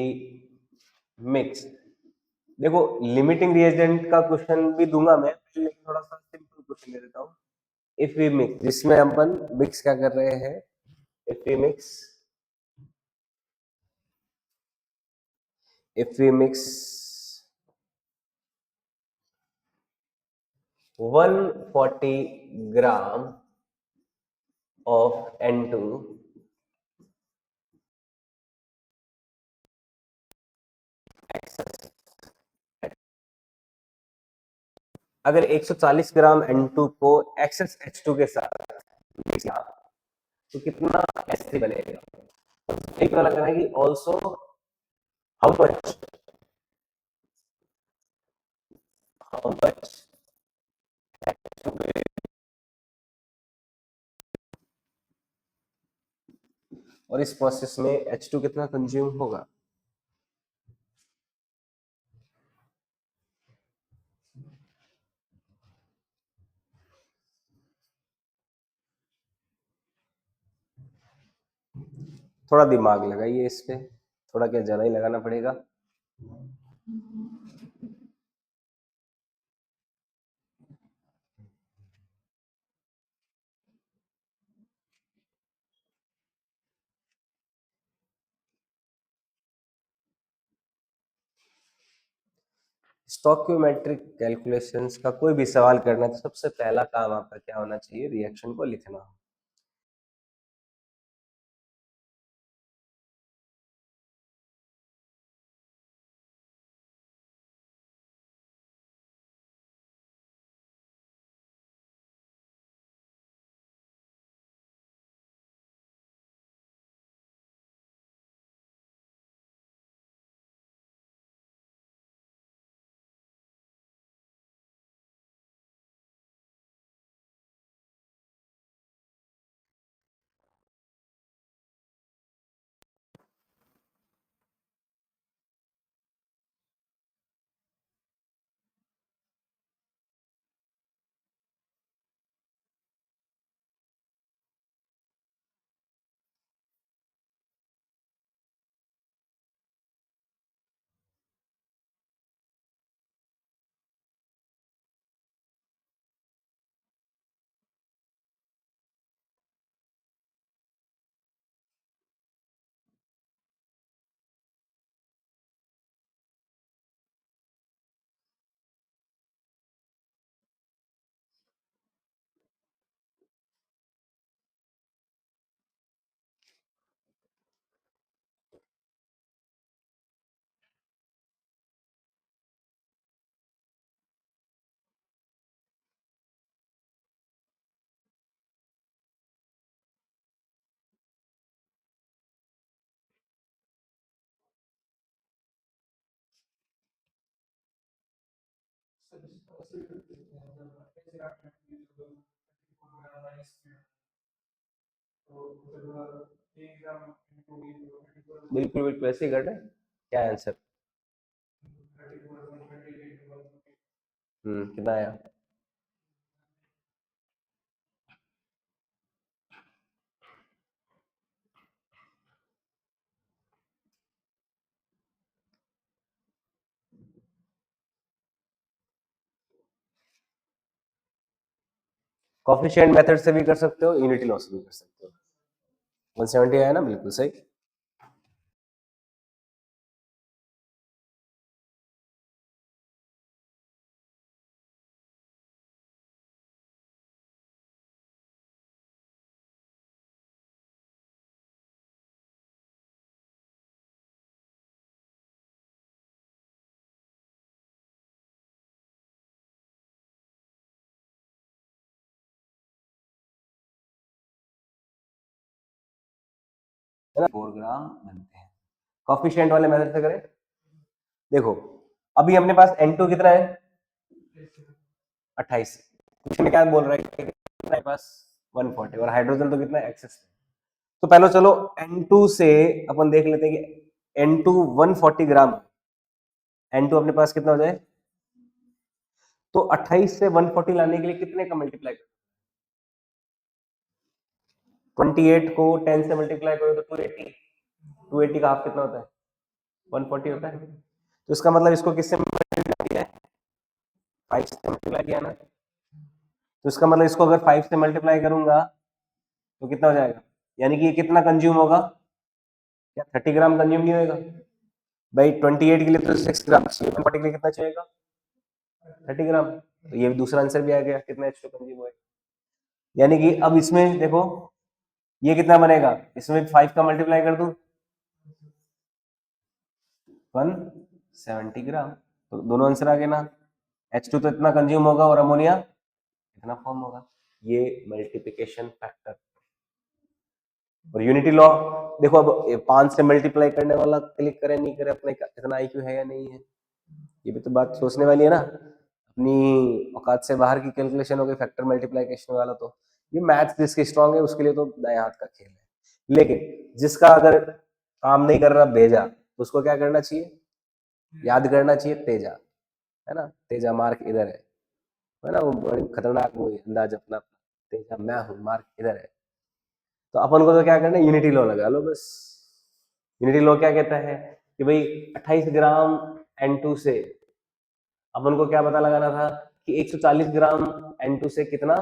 mix. देखो लिमिटिंग रिएजेंट का क्वेश्चन भी दूंगा मैं, लेकिन थोड़ा सा सिंपल क्वेश्चन दे देता हूँ. इफ वी मिक्स, जिसमें अपन मिक्स क्या कर रहे हैं, if we mix, if we mix 140 gram of N2 अगर 140 ग्राम N2 को एक्सेस H2 के साथ मिक्स किया तो कितना S3 बनेगा. एक तो लगना है कि also how much, how much, और इस प्रोसेस में H2 कितना कंज्यूम होगा. थोड़ा दिमाग लगाइए इस पे, थोड़ा क्या ज्यादा ही लगाना पड़ेगा. स्टोइकियोमेट्रिक कैलकुलेशंस का कोई भी सवाल करना है तो सबसे पहला काम आपका क्या होना चाहिए, रिएक्शन को लिखना. बिल्कुल बिल्कुल ऐसे ही करना है. क्या आंसर. कितना आया. कोफिशिएंट मेथड से भी कर सकते हो, यूनिटी लॉ से भी कर सकते हो. 170 आया ना, बिल्कुल सही. है ना, 4 ग्राम बनते हैं. कोफिशिएंट वाले मेथड से करें. देखो अभी अपने पास N2 कितना है, 28. क्वेश्चन में क्या बोल रहा है कि कितना है पास 140, और हाइड्रोजन तो कितना है एक्सेस. तो पहले चलो N2 से अपन देख लेते हैं कि N2 140 ग्राम, N2 अपने पास कितना हो जाए. तो 28 से 140 लाने के लिए कितने का मल्टीप्लाई. 28 को 10 से मल्टीप्लाई करो तो 280, 280 का हाफ कितना होता है? 140 होता है। तो इसका मतलब इसको किससे मल्टीप्लाई किया है? 5 से मल्टीप्लाई किया ना। तो इसका मतलब इसको अगर 5 से मल्टीप्लाई करूंगा तो कितना हो जाएगा? यानी कि ये कितना कंज्यूम होगा? क्या 30 ग्राम कंज्यूम नहीं होगा भाई? 28 के लिए तो 6 ग्राम चाहिए, 140 के लिए कितना चाहिएगा? 30 ग्राम। तो ये भी दूसरा आंसर भी आ गया, कितना H2 कंज्यूम होगा। यानी कि अब इसमें देखो ये कितना बनेगा, इसमें 5 का मल्टीप्लाई कर दूं 170 ग्राम। तो दोनों आंसर आ गए ना। H2 तो इतना कंज्यूम होगा और अमोनिया इतना फॉर्म होगा। ये मल्टीप्लिकेशन फैक्टर। और यूनिटी लॉ देखो, अब 5 से मल्टीप्लाई करने वाला क्लिक करे नहीं करे, अपने इतना आईक्यू है या नहीं है, ये भी तो बात सोचने वाली है ना। अपनी औकात से बाहर की कैलकुलेशन हो गई फैक्टर मल्टीप्लिकेशन वाला। तो ये मैथ्स जिसकी स्ट्रांग है उसके लिए तो दाएं हाथ का खेल है। लेकिन जिसका अगर काम नहीं कर रहा भेजा, तो उसको क्या करना चाहिए? याद करना चाहिए तेजा, है ना। तेजा मार्क इधर है ना। वो बड़ी खतरनाक वो अंदाज अपना, तेजा मैं हूँ, मार्क इधर है। तो अपन को तो क्या करना है, यूनिटी लॉ लगा लो बस। यूनिटी लॉ क्या कहता है कि भाई 28 ग्राम N2 से अपन को क्या पता लगाना था कि 140 ग्राम N2 से कितना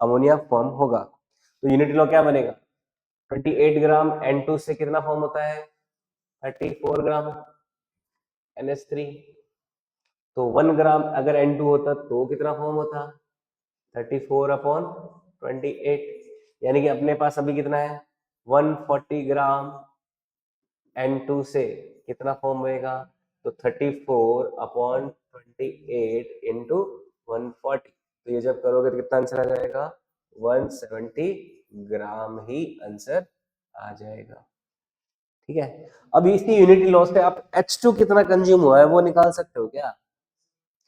अमोनिया फॉर्म होगा। तो यूनिट लॉ क्या बनेगा? 28 ग्राम N2 से कितना फॉर्म होता है? 34 ग्राम NH3। तो 1 ग्राम अगर N2 होता तो कितना फॉर्म होता? 34 अपॉन 28। यानी कि अपने पास अभी कितना है? 140 ग्राम N2 से कितना फॉर्म होएगा? तो 34 अपॉन 28 इंटू 140। तो ये जब करोगे तो कितना आंसर आ जाएगा? 170 ग्राम ही आंसर आ जाएगा। ठीक है। अब इसी यूनिटी लॉ से आप H2 कितना कंज्यूम हुआ है वो निकाल सकते हो क्या?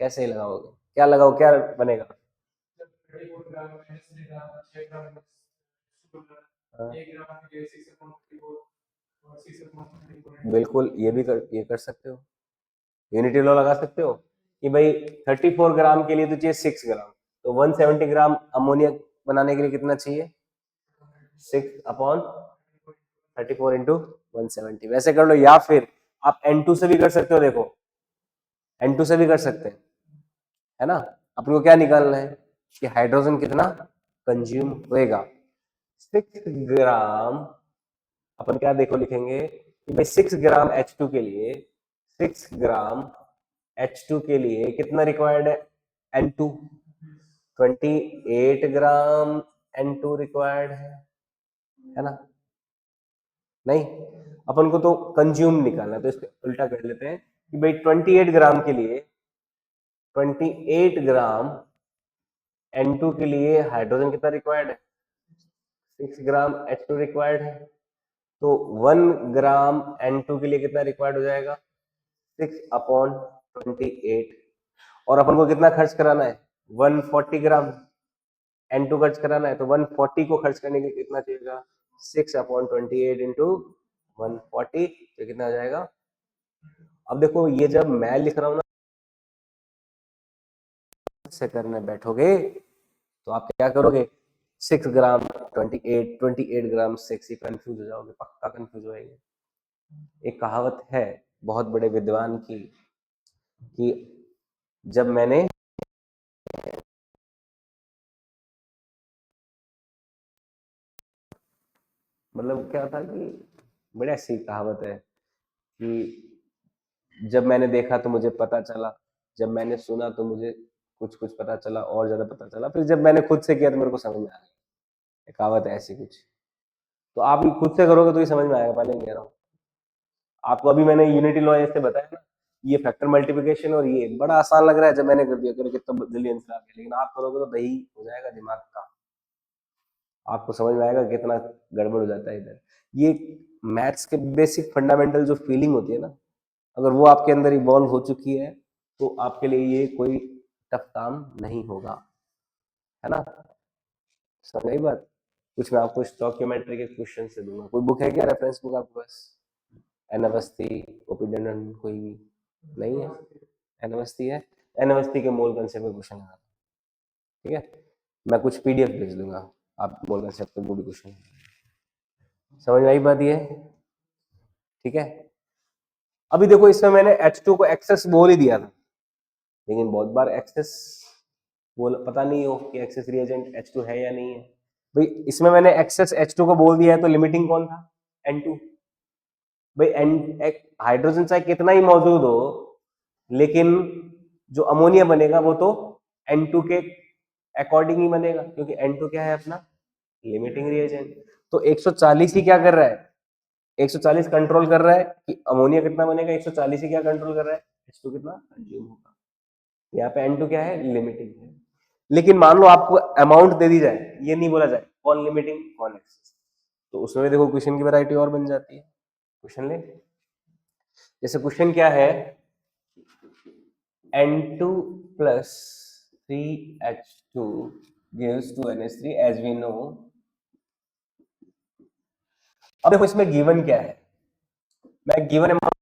कैसे लगाओगे? क्या लगाओ, क्या बनेगा? हाँ। बिल्कुल, ये कर सकते हो, यूनिटी लॉ लगा सकते हो कि भाई 34 ग्राम के लिए तो चाहिए 6 ग्राम। तो 170 ग्राम अमोनिया बनाने के लिए कितना चाहिए? 6 अपॉन 34 इंटू 170। वैसे कर लो, या फिर आप N2 से भी कर सकते हो। देखो N2 से भी कर सकते हैं, है ना। अपन को क्या निकालना है कि हाइड्रोजन कितना कंज्यूम होएगा? 6 ग्राम। अपन क्या देखो लिखेंगे कि भाई 6 ग्राम H2 के लिए, 6 ग्राम H2 के लिए कितना रिक्वायर्ड है? N2 28 ग्राम N2 रिक्वायर्ड है ना। नहीं, अपन को तो कंज्यूम निकालना है, तो इसको उल्टा कर लेते हैं कि भाई 28 ग्राम के लिए, 28 ग्राम N2 के लिए हाइड्रोजन कितना रिक्वायर्ड है? 6 ग्राम H2 रिक्वायर्ड है। तो 1 ग्राम N2 के लिए कितना रिक्वायर्ड हो जाएगा? 6 अपॉन 28। और अपन को कितना खर्च कराना है? 140 ग्राम N2 खर्च कराना है। तो 140 को खर्च करने के लिए कितना चाहिएगा? 6 अपॉन 28 इंटू 140। तो कितना आ जाएगा? अब देखो ये जब मैं लिख रहा हूँ ना से करने बैठोगे तो आप क्या करोगे? 6 ग्राम 28, 28 ग्राम 6, ये कंफ्यूज हो जाओगे, पक्का कंफ्यूज होएंगे। एक कहावत है बहुत बड़े विद्वान की कि जब मैंने मतलब क्या था कि बड़ी ऐसी कहावत है कि जब मैंने देखा तो मुझे पता चला, जब मैंने सुना तो मुझे कुछ कुछ पता चला और ज्यादा पता चला, फिर जब मैंने खुद से किया तो मेरे को समझ में आ गया। कहावत है ऐसी कुछ। तो आप खुद से करोगे तो ये समझ में आएगा, पहले कह रहा हूँ आपको। अभी मैंने यूनिटी लॉ ऐसे बताया ना, ये फैक्टर मल्टीप्लिकेशन, और ये बड़ा आसान लग रहा है जब मैंने कर दिया, कितना जल्दी आंसर आ गया, लेकिन आप करोगे तो दही हो जाएगा दिमाग का। आपको समझ में आएगा कितना गड़बड़ हो जाता है इधर। ये मैथ्स के बेसिक फंडामेंटल जो फीलिंग होती है ना, अगर वो आपके अंदर इवॉल्व हो चुकी है तो आपके लिए ये कोई टफ काम नहीं होगा, है ना। समझ आई बात? कुछ मैं आपको स्टोकियोमेट्री के क्वेश्चन से दूंगा। कोई बुक है क्या, रेफरेंस बुक आपके पास? एन अवस्थी, ओपी डंडन, कोई भी नहीं है? एन अवस्थी है, एन अवस्थी के मोल कंसेप्ट में क्वेश्चन लगा, ठीक है। मैं कुछ पीडीएफ भेज दूंगा। आप बोल कर सकते हो वो भी क्वेश्चन है। समझ में आई बात ये? ठीक है। अभी देखो इसमें मैंने H2 को एक्सेस बोल ही दिया था, लेकिन बहुत बार एक्सेस बोल पता नहीं हो कि एक्सेस रिएजेंट H2 है या नहीं है। भाई इसमें मैंने एक्सेस H2 को बोल दिया है, तो लिमिटिंग कौन था? N2। भाई हाइड्रोजन चाहे कितना ही मौजूद हो, लेकिन जो अमोनिया बनेगा वो तो N2 के अकॉर्डिंग ही बनेगा, क्योंकि N2 क्या है अपना लिमिटिंग रिएजेंट। तो 140 ही क्या कर रहा है? 140 कंट्रोल कर रहा है कि अमोनिया कितना बनेगा, 140 ही क्या कंट्रोल कर रहा है? H2 कितना कंज्यूम होगा। यहाँ पे N2 क्या है? लिमिटिंग है। लेकिन मान लो आपको अमाउंट दे दी जाए, ये नहीं बोला जाए कौन लिमिटिंग कौन एक्सेस, तो उसमें देखो क्वेश्चन की वैरायटी और बन जाती है। क्वेश्चन ले, जैसे क्वेश्चन क्या है, N2 plus 3H2 gives 2NH3 as we know। अब देखो इसमें गिवन क्या है, मैं गिवन अमाउंट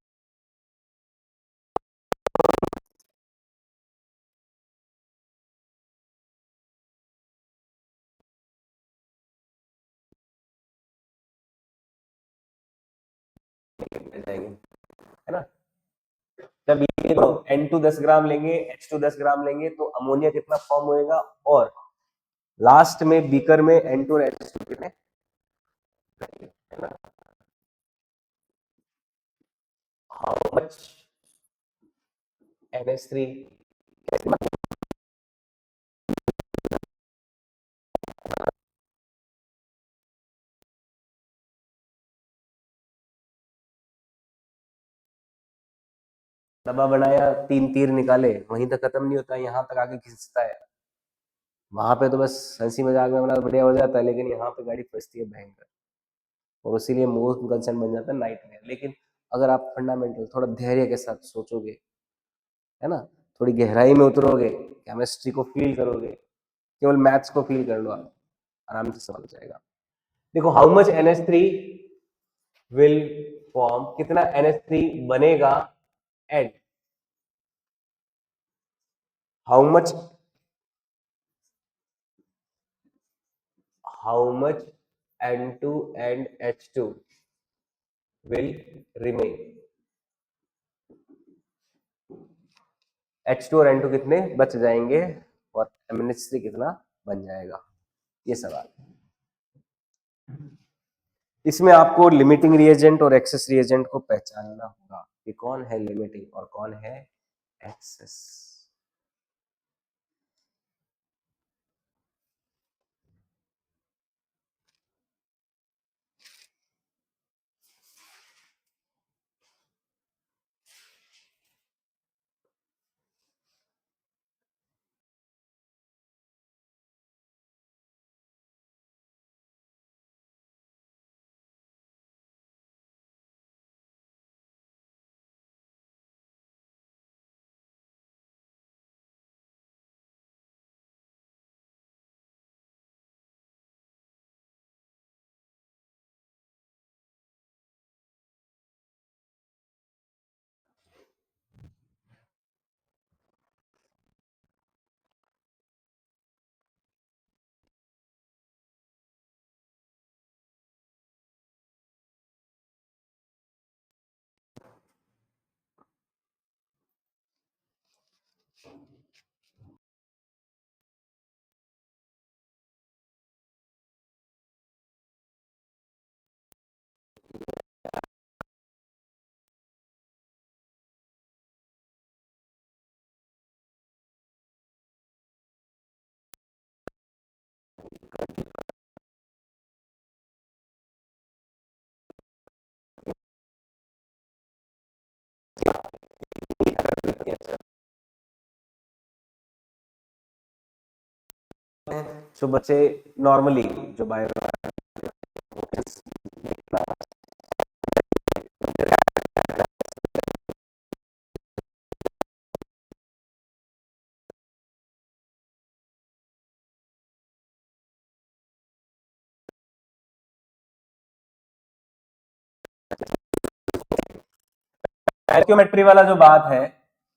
जाएंगे, है ना। जब ये N2 10 ग्राम लेंगे, H2 10 ग्राम लेंगे, तो अमोनिया कितना फॉर्म होएगा, और लास्ट में बीकर में N2 और H2 कितने, है ना। हाउ मच NH3, डब्बा बनाया, 3 तीर निकाले, वहीं तक खत्म नहीं होता, यहाँ तक आगे खिंचता है। वहां पे तो बस हंसी मजाक में बना बढ़िया हो जाता है, लेकिन यहाँ पे गाड़ी फंसती है भयंकर, और इसीलिए मोस्ट कंसर्न बन जाता है नाइट में। लेकिन अगर आप फंडामेंटल थोड़ा धैर्य के साथ सोचोगे, है ना, थोड़ी गहराई में उतरोगे, केमिस्ट्री को फील करोगे, केवल मैथ्स को फील कर लो आप, आराम से समझ जाएगा। देखो how much NH3 will form, कितना NH3 बनेगा, and how much, how much N2 and H2 will remain, H2 और N2 कितने बच जाएंगे, और MnH3 कितना बन जाएगा, ये सवाल। इसमें आपको लिमिटिंग रिएजेंट और एक्सेस रिएजेंट को पहचानना होगा कि कौन है लिमिटिंग और कौन है एक्सेस। जो बच्चे नॉर्मली जो बायो स्टोइकियोमेट्री वाला जो बात है,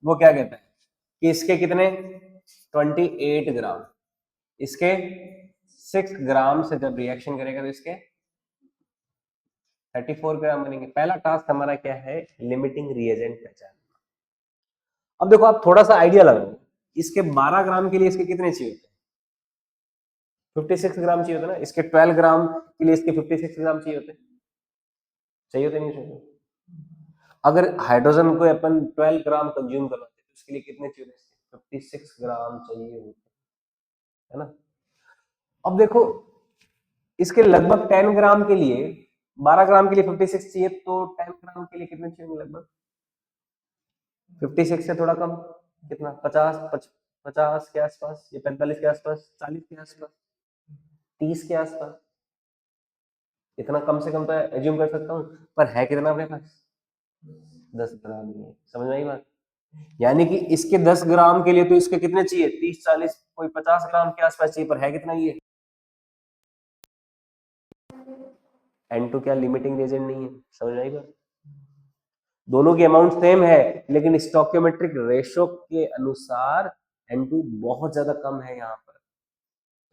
वो क्या कहता है कि इसके कितने 28 ग्राम, इसके 6 ग्राम से जब रिएक्शन करेगा तो इसके 34 ग्राम बनेंगे। पहला टास्क हमारा क्या है, लिमिटिंग रिएजेंट पहचानना। अब देखो आप थोड़ा सा आइडिया लगाओ, इसके 12 ग्राम के लिए इसके कितने चाहिए होते हैं, 56 ग्राम चाहिए होते ना। इसके 12 ग्राम के लिए इसके 56 ग्राम चाहिए होते, चाहिए होते नहीं चाहिए। अगर हाइड्रोजन को अपन 12 ग्राम कंज्यूम करवाते तो इसके लिए कितने चाहिए होते, 56 ग्राम चाहिए होते, है ना। अब देखो इसके लगभग 10 ग्राम के लिए, 12 ग्राम के लिए 56 चाहिए, तो 10 ग्राम के लिए कितने चाहिए लगभग, 56 से थोड़ा कम, कितना, 50 के आसपास, या 45 के आसपास, 40 के आसपास, 30 के आसपास, इतना कम से कम तो एज्यूम कर सकता हूँ। पर है कितना अपने पास, 10 ग्राम ही है। समझ में आई बात। यानी कि इसके 10 ग्राम के लिए तो इसके कितने चाहिए, 30 40 कोई 50 ग्राम के आसपास चाहिए, पर है कितना ये। N2 क्या लिमिटिंग एजेंट नहीं है। समझ में आई बात। दोनों की अमाउंट सेम है, लेकिन स्टोइकियोमेट्रिक रेशो के अनुसार N2 बहुत ज्यादा कम है यहाँ पर।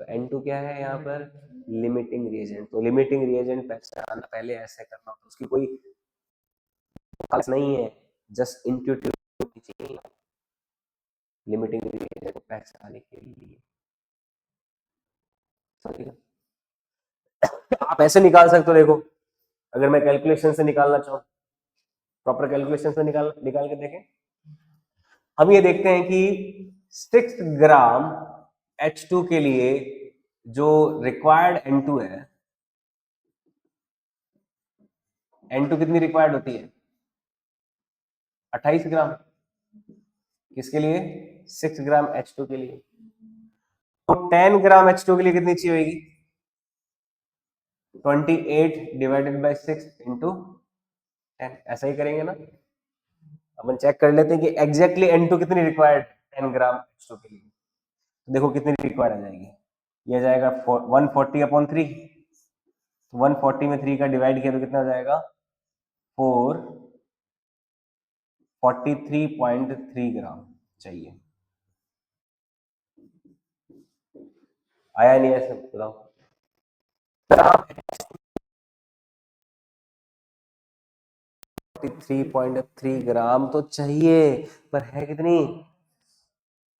तो N2 क्या है यहाँ पर, लिमिटिंग रिएजेंट। तो लिमिटिंग रिएजेंट पहचानना पहले ऐसे करना होता है, उसकी कोई खास नहीं है, जस्ट इंट्यूटिव चाहिए लिमिटिंग रिएजेंट को पहचानने के लिए। समझिए, आप ऐसे निकाल सकते हो। देखो अगर मैं कैलकुलेशन से निकालना चाहूँ, प्रॉपर कैलकुलेशन से निकाल के देखें, हम ये देखते हैं कि 6 ग्राम H2 के लिए जो रिक्वायर्ड N2 है, N2 कितनी रिक्वायर्ड होती है, 28 ग्राम। किसके लिए, 6 ग्राम H2 के लिए। तो 10 ग्राम H2 के लिए कितनी चाहिए होगी, 28 डिवाइडेड बाय 6 इंटू 10। ऐसा ही करेंगे ना। अपन चेक कर लेते हैं कि एग्जैक्टली N2 कितनी रिक्वायर्ड 10 ग्राम H2 के लिए। तो देखो कितनी रिक्वायर्ड आ जाएगी, ये जाएगा 140 अपॉन 3। 140 में 3 का डिवाइड किया तो कितना हो जाएगा, 443.3 ग्राम चाहिए। आया नहीं ऐसे बताओ, 3.3 ग्राम तो चाहिए, पर है कितनी,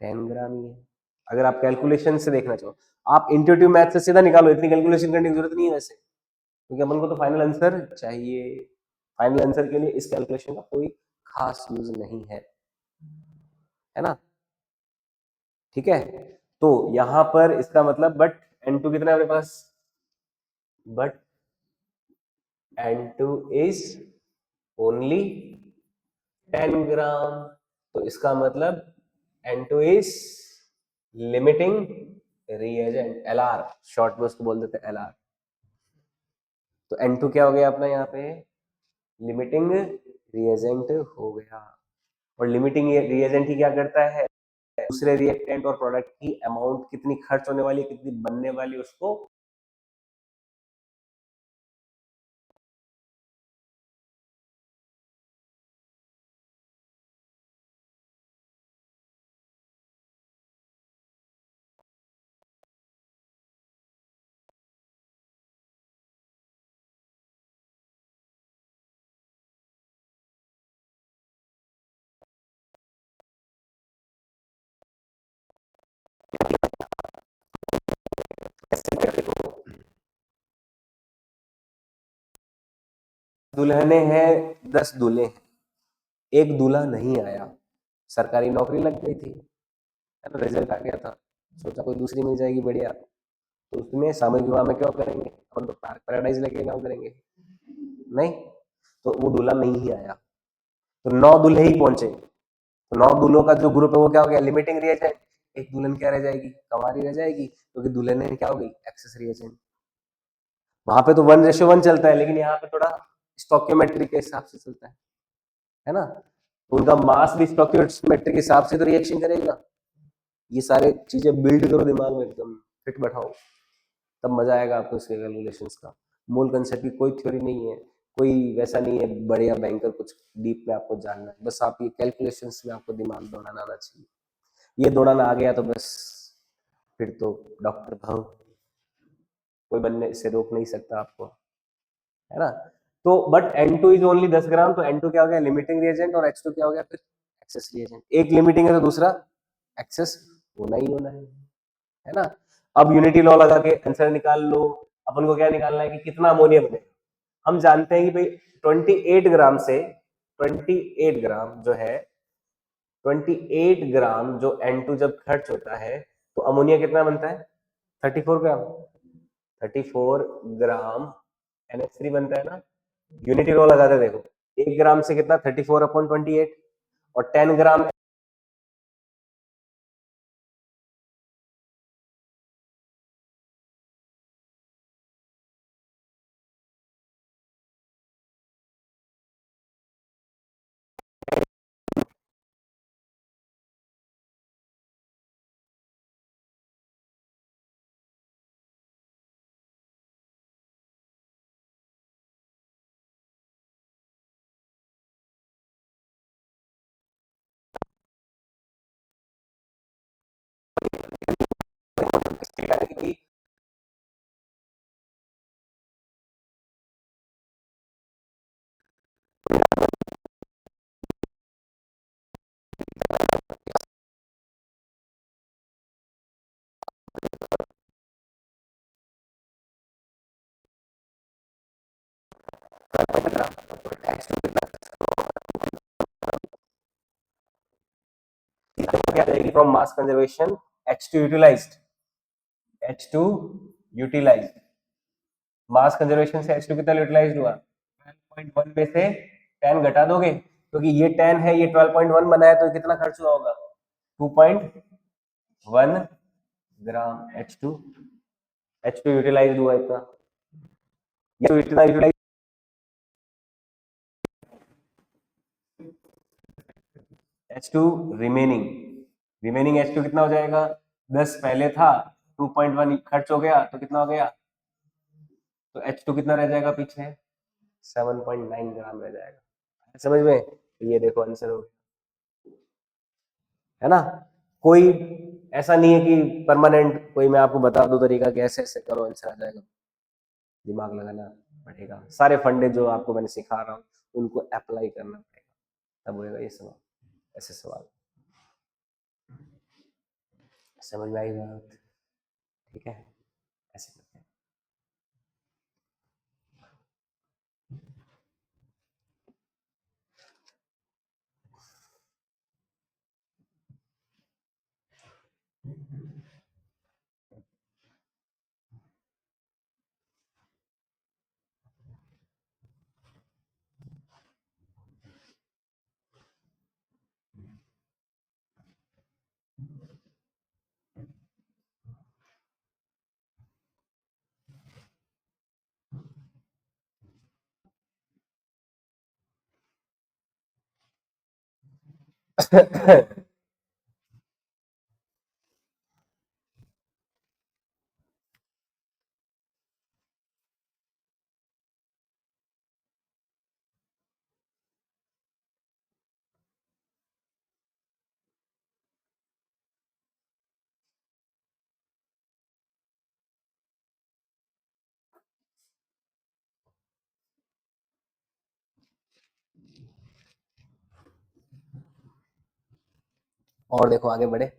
10 ग्राम ही है। अगर आप कैलकुलेशन से देखना चाहो, आप इंट्यूटिव मैथ से सीधा निकालो, इतनी कैलकुलेशन करने की जरूरत नहीं है वैसे, क्योंकि अपन को तो फाइनल आंसर चाहिए। फाइनल आंसर के लिए इस कैलकुलेशन का कोई खास यूज नहीं है ना। ठीक है, तो यहां पर इसका मतलब बट N2 कितना है अपने पास, बट N2 इज ओनली 10 ग्राम। तो इसका मतलब N2 is limiting reagent, LR, short में उसको बोल देते हैं LR। तो N2 क्या हो गया अपना यहाँ पे, लिमिटिंग रिएजेंट हो गया। और लिमिटिंग रिएजेंट ही क्या करता है, दूसरे रिएक्टेंट और प्रोडक्ट की अमाउंट कितनी खर्च होने वाली, कितनी बनने वाली, उसको दुल्हने हैं 10 दूल्हे हैं, एक दूल्हा नहीं आया, सरकारी नौकरी लग गई थी, रिजल्ट आ गया था, सोचा कोई दूसरी मिल जाएगी बढ़िया, तो उसमें सामूहिक विवाह में क्या करेंगे अपन, तो पैराडाइज लेके नाम करेंगे, नहीं, तो वो दूल्हा नहीं ही आया, तो 9 दूल्हे ही पहुंचे। तो 9 दूल्हों का जो ग्रुप है वो क्या हो गया, लिमिटिंग रिएजेंट। एक दुल्हन क्या रह जाएगी, कंवारी रह जाएगी, क्योंकि दुल्हन क्या हो गई, एक्सेस रिएजेंट। वहां पे तो 1:1 चलता है, लेकिन यहाँ पे थोड़ा स्टोइकियोमेट्री के हिसाब से चलता है ना। तो उनका मास भी स्टोइकियोमेट्री के हिसाब से तो रिएक्शन करेगा। ये सारे चीजें बिल्ड करो दिमाग में, एकदम फिट बैठाओ, तब मजा आएगा आपको इसके कैलकुलेशंस का। मूल कंसेप्ट की कोई थ्योरी नहीं है, कोई वैसा नहीं है बढ़िया बैंकर कुछ डीप में आपको जानना है, बस आप ये कैलकुलेशंस में आपको दिमाग दौड़ाना आना चाहिए। ये दौड़ाना आ गया तो बस फिर तो डॉक्टर भाव। कोई बनने से रोक नहीं सकता आपको, है ना। तो बट N2 इज ओनली 10 ग्राम, तो N2 क्या हो गया, लिमिटिंग रिएजेंट, और H2 क्या हो गया फिर, एक्सेस रिएजेंट। एक लिमिटिंग है तो दूसरा एक्सेस होना ही होना है ना। अब यूनिटी लॉ लगा के आंसर निकाल लो। अपन को क्या निकालना है कि कितना अमोनिया बनेगा। हम जानते हैं कि भाई 28 ग्राम से 28 ग्राम जो है 28 ग्राम जो N2 जब खर्च होता है तो अमोनिया कितना बनता है, 34 ग्राम। 34 ग्राम NH3 बनता है ना। यूनिटी लॉ लगाते देखो, 1 ग्राम से कितना 34/28, और 10 ग्राम क्या रहेगी, from mass conservation H2 utilized, H2 utilized, mass conservation से H2 कितना यूटिलाइज्ड हुआ, 12.1 में से 10 घटा दोगे, क्योंकि ये 10 है, ये 12.1 बना है, तो कितना खर्च हुआ होगा, 2.1 ग्राम H2 यूटिलाइज्ड हुआ इतना, ये तो इतना यूटिलाइज, H2 रिमेनिंग H2 कितना हो जाएगा, 10 पहले था, 2.1 खर्च हो गया, तो कितना हो गया, तो H2 कितना रह जाएगा पीछे, 7.9 ग्राम रह जाएगा। समझ में, ये देखो आंसर हो गया, है ना। कोई ऐसा नहीं है कि परमानेंट, कोई मैं आपको बता दूं तरीका कि ऐसे ऐसे करो आंसर आ जाएगा, दिमाग लगाना पड़ेगा, सारे फंडे जो आपको मैंने सिखा रहा हूँ उनको अप्लाई करना पड़ेगा, तब होएगा ये सवाल, ऐसे सवाल। समझ में आई बात, ठीक है, ऐसे करते हैं। और देखो आगे बढ़े,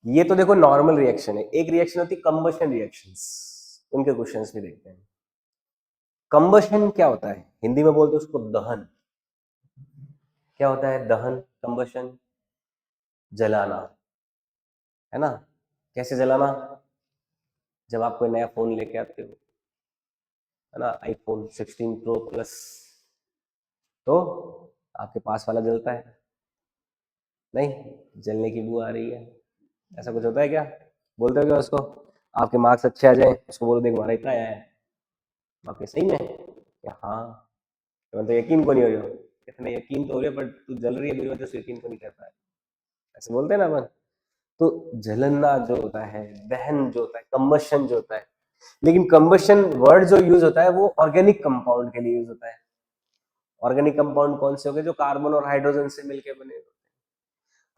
ये तो देखो नॉर्मल रिएक्शन है, एक रिएक्शन होती है कंबशन रिएक्शंस, उनके क्वेश्चंस भी देखते हैं। कंबशन क्या होता है, हिंदी में बोलते हैं उसको दहन। क्या होता है दहन, कंबशन, जलाना, है ना। कैसे जलाना, जब आप कोई नया फोन लेके आते हो, है ना, आईफोन 16 प्रो प्लस, तो आपके पास वाला जलता है, नहीं, जलने की बू आ रही है, ऐसा कुछ होता है क्या, बोलते हो क्या उसको, आपके मार्क्स अच्छे आ जाए उसको बोलो देख हमारा इतना आया है, बाकी सही में क्या, हाँ, तो मतलब यकीन को नहीं हो रही हो, इतने यकीन तो हो रही है, पर तू जल रही है मेरी वजह से यकीन को नहीं कर पाया, ऐसे बोलते हैं ना अपन। तो जलना जो होता है, दहन जो होता है, कंबशन जो होता है, लेकिन कंबशन वर्ड जो यूज होता है वो ऑर्गेनिक कंपाउंड के लिए यूज होता है। ऑर्गेनिक कंपाउंड कौन से हो गए, जो कार्बन और हाइड्रोजन से मिलकर बने होते हैं।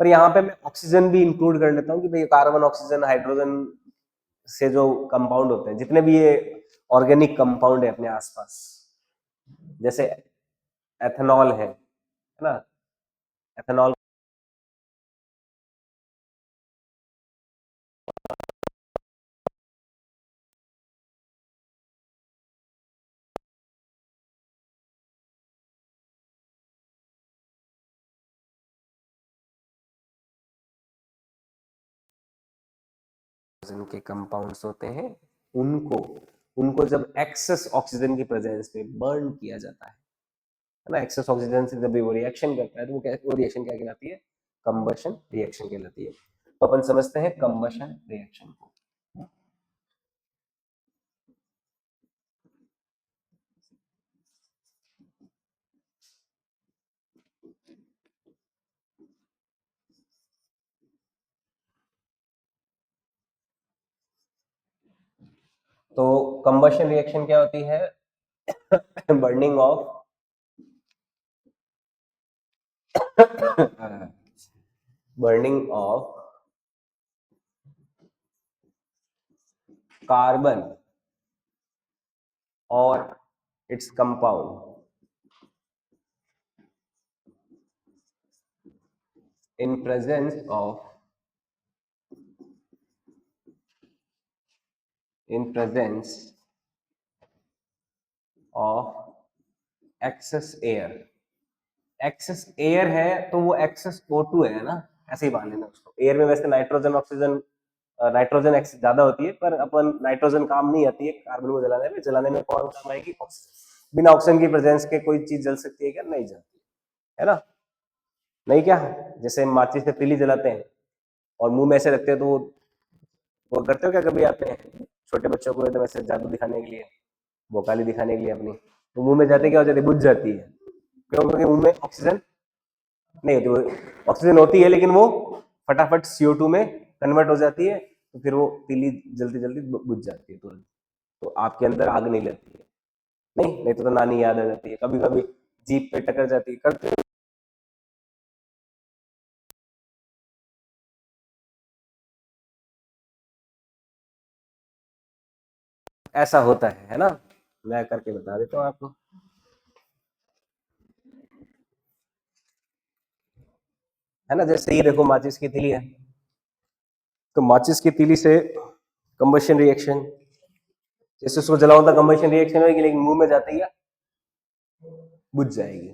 पर यहाँ पे मैं ऑक्सीजन भी इंक्लूड कर लेता हूँ कि भाई कार्बन ऑक्सीजन हाइड्रोजन से जो कंपाउंड होते हैं, जितने भी ये ऑर्गेनिक कंपाउंड है अपने आसपास, जैसे एथेनॉल है ना, एथेनॉल के कंपाउंड्स होते हैं, उनको उनको जब एक्सेस ऑक्सीजन की प्रेजेंस में बर्न किया जाता है ना, एक्सेस ऑक्सीजन से जब भी वो रिएक्शन करता है तो वो रिएक्शन क्या कहलाती है, कंबशन रिएक्शन कहलाती है। तो अपन समझते हैं कंबशन रिएक्शन को। तो कंबशन रिएक्शन क्या होती है, burning of burning of carbon और its compound in presence of excess air। Excess air है तो वो एक्सेस O2 है ना, ऐसे ही मान लेना उसको। एयर में वैसे नाइट्रोजन ऑक्सीजन, नाइट्रोजन ज्यादा होती है, पर अपन नाइट्रोजन काम नहीं आती है कार्बन को जलाने में। जलाने में कौन काम आएगी, ऑक्सीजन। बिना ऑक्सीजन की प्रेजेंस के कोई चीज जल सकती है क्या, नहीं जलती है ना, नहीं क्या। जैसे माचिस से तीली जलाते हैं और मुंह में ऐसे रखते हैं, तो वो करते हो क्या कभी आपने, छोटे बच्चों को एकदम ऐसे जादू दिखाने के लिए, भोकाली दिखाने के लिए अपनी, तो मुंह में जाते क्या हो जाती है, बुझ जाती है। क्यों, क्योंकि मुंह में ऑक्सीजन नहीं होती, ऑक्सीजन होती है लेकिन वो फटाफट CO2 में कन्वर्ट हो जाती है, तो फिर वो तीली जल्दी जल्दी बुझ जाती है तुरंत। तो आपके अंदर आग नहीं लगती है, नहीं नहीं तो नानी याद आ जाती है, कभी कभी जीप पे टकर जाती है, करते ऐसा होता है ना। मैं करके बता देता हूँ आपको। है ना, जैसे ये देखो माचिस की तीली है, तो माचिस की तीली से कंबशन रिएक्शन, जैसे उसको जलाओ तो कंबशन रिएक्शन होगी, लेकिन मुंह में जाते ही बुझ जाएगी।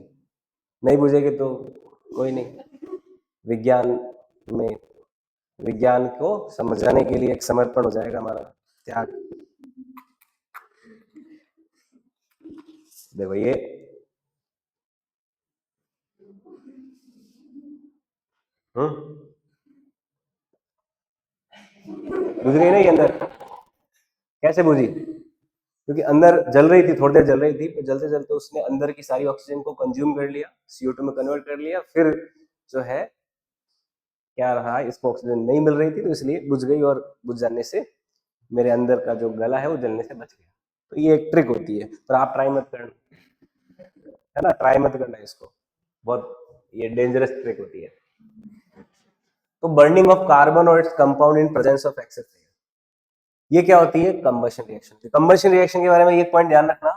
नहीं बुझेगी तो कोई नहीं। विज्ञान में, विज्ञान को समझाने के लिए एक समर्पण हो जाएगा हमारा त्याग। देखो ये बुझ रही है ना ये अंदर, कैसे बुझी, क्योंकि अंदर जल रही थी, थोड़ी देर जल रही थी, तो जलते जलते उसने अंदर की सारी ऑक्सीजन को कंज्यूम कर लिया, CO2 में कन्वर्ट कर लिया, फिर जो है क्या रहा, इसको ऑक्सीजन नहीं मिल रही थी, तो इसलिए बुझ गई, और बुझ जाने से मेरे अंदर का जो गला है वो जलने से बच गया। तो ये एक ट्रिक होती है, पर आप ट्राई मत करना, है ना, ट्राई मत करना इसको, बहुत ये डेंजरस ट्रिक होती है। तो बर्निंग ऑफ कार्बन और its compound in presence of excess air, ये क्या होती है, कंबशन रिएक्शन। तो कंबशन रिएक्शन के बारे में एक पॉइंट ध्यान रखना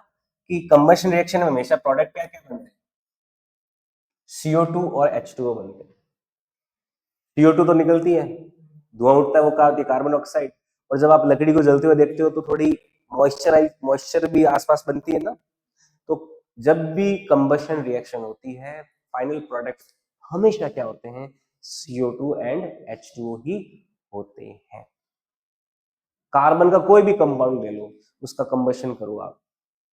कि कंबशन रिएक्शन में हमेशा प्रोडक्ट क्या क्या बनते हैं, CO2 और H2O बनते हैं। CO2 तो निकलती है, धुआं उठता है, वो क्या होती है, कार्बन ऑक्साइड। और जब आप लकड़ी को जलते हुए देखते हो तो थोड़ी मॉइस्चर भी आसपास बनती है ना। तो जब भी कंबशन रिएक्शन होती है, फाइनल प्रोडक्ट हमेशा क्या होते हैं, CO2 एंड H2O ही होते हैं। कार्बन का कोई भी कंपाउंड ले लो, उसका कंबशन करो आप,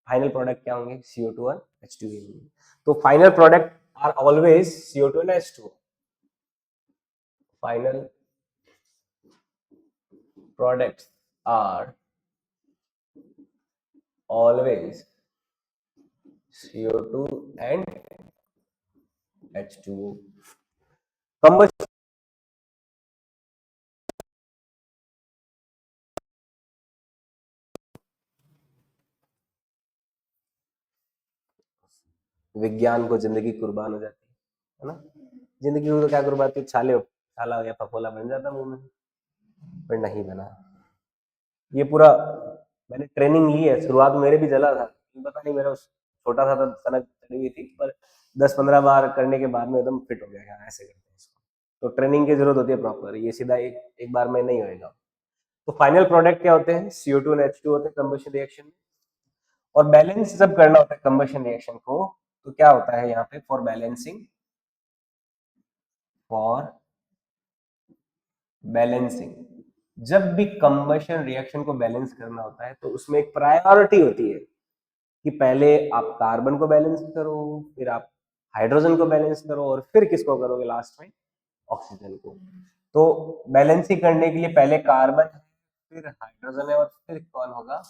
फाइनल प्रोडक्ट क्या होंगे, CO2 और H2O होंगे। तो final product are always CO2 and H2O। Final products are always CO2 and H2O। Combustion विज्ञान को जिंदगी कुर्बान हो जाती है ना। जिंदगी को तो क्या कुर्बान थी, छाले छाला या फफोला बन जाता मुंह में, पर नहीं बना। ये पूरा मैंने ट्रेनिंग ली है, शुरुआत में मेरे भी जला था, पता नहीं मेरा छोटा था तो सनक चली हुई थी, पर 10-15 बार करने के बाद में एकदम फिट हो गया कि हाँ ऐसे करते हैं इसको। तो ट्रेनिंग की जरूरत होती है प्रॉपर, ये सीधा एक एक बार में नहीं होएगा। तो फाइनल प्रोडक्ट क्या होते हैं, CO2 और H2 होते हैं कंबशन रिएक्शन में। और बैलेंस जब करना होता है कंबशन रिएक्शन को, तो क्या होता है यहाँ पे, फॉर बैलेंसिंग जब भी कंबशन रिएक्शन को बैलेंस करना होता है तो उसमें एक प्रायोरिटी होती है कि पहले आप कार्बन को बैलेंस करो, फिर आप हाइड्रोजन को बैलेंस करो, और फिर किसको करोगे लास्ट में, ऑक्सीजन को। तो बैलेंसिंग करने के लिए पहले कार्बन है, फिर हाइड्रोजन है, और फिर कौन होगा,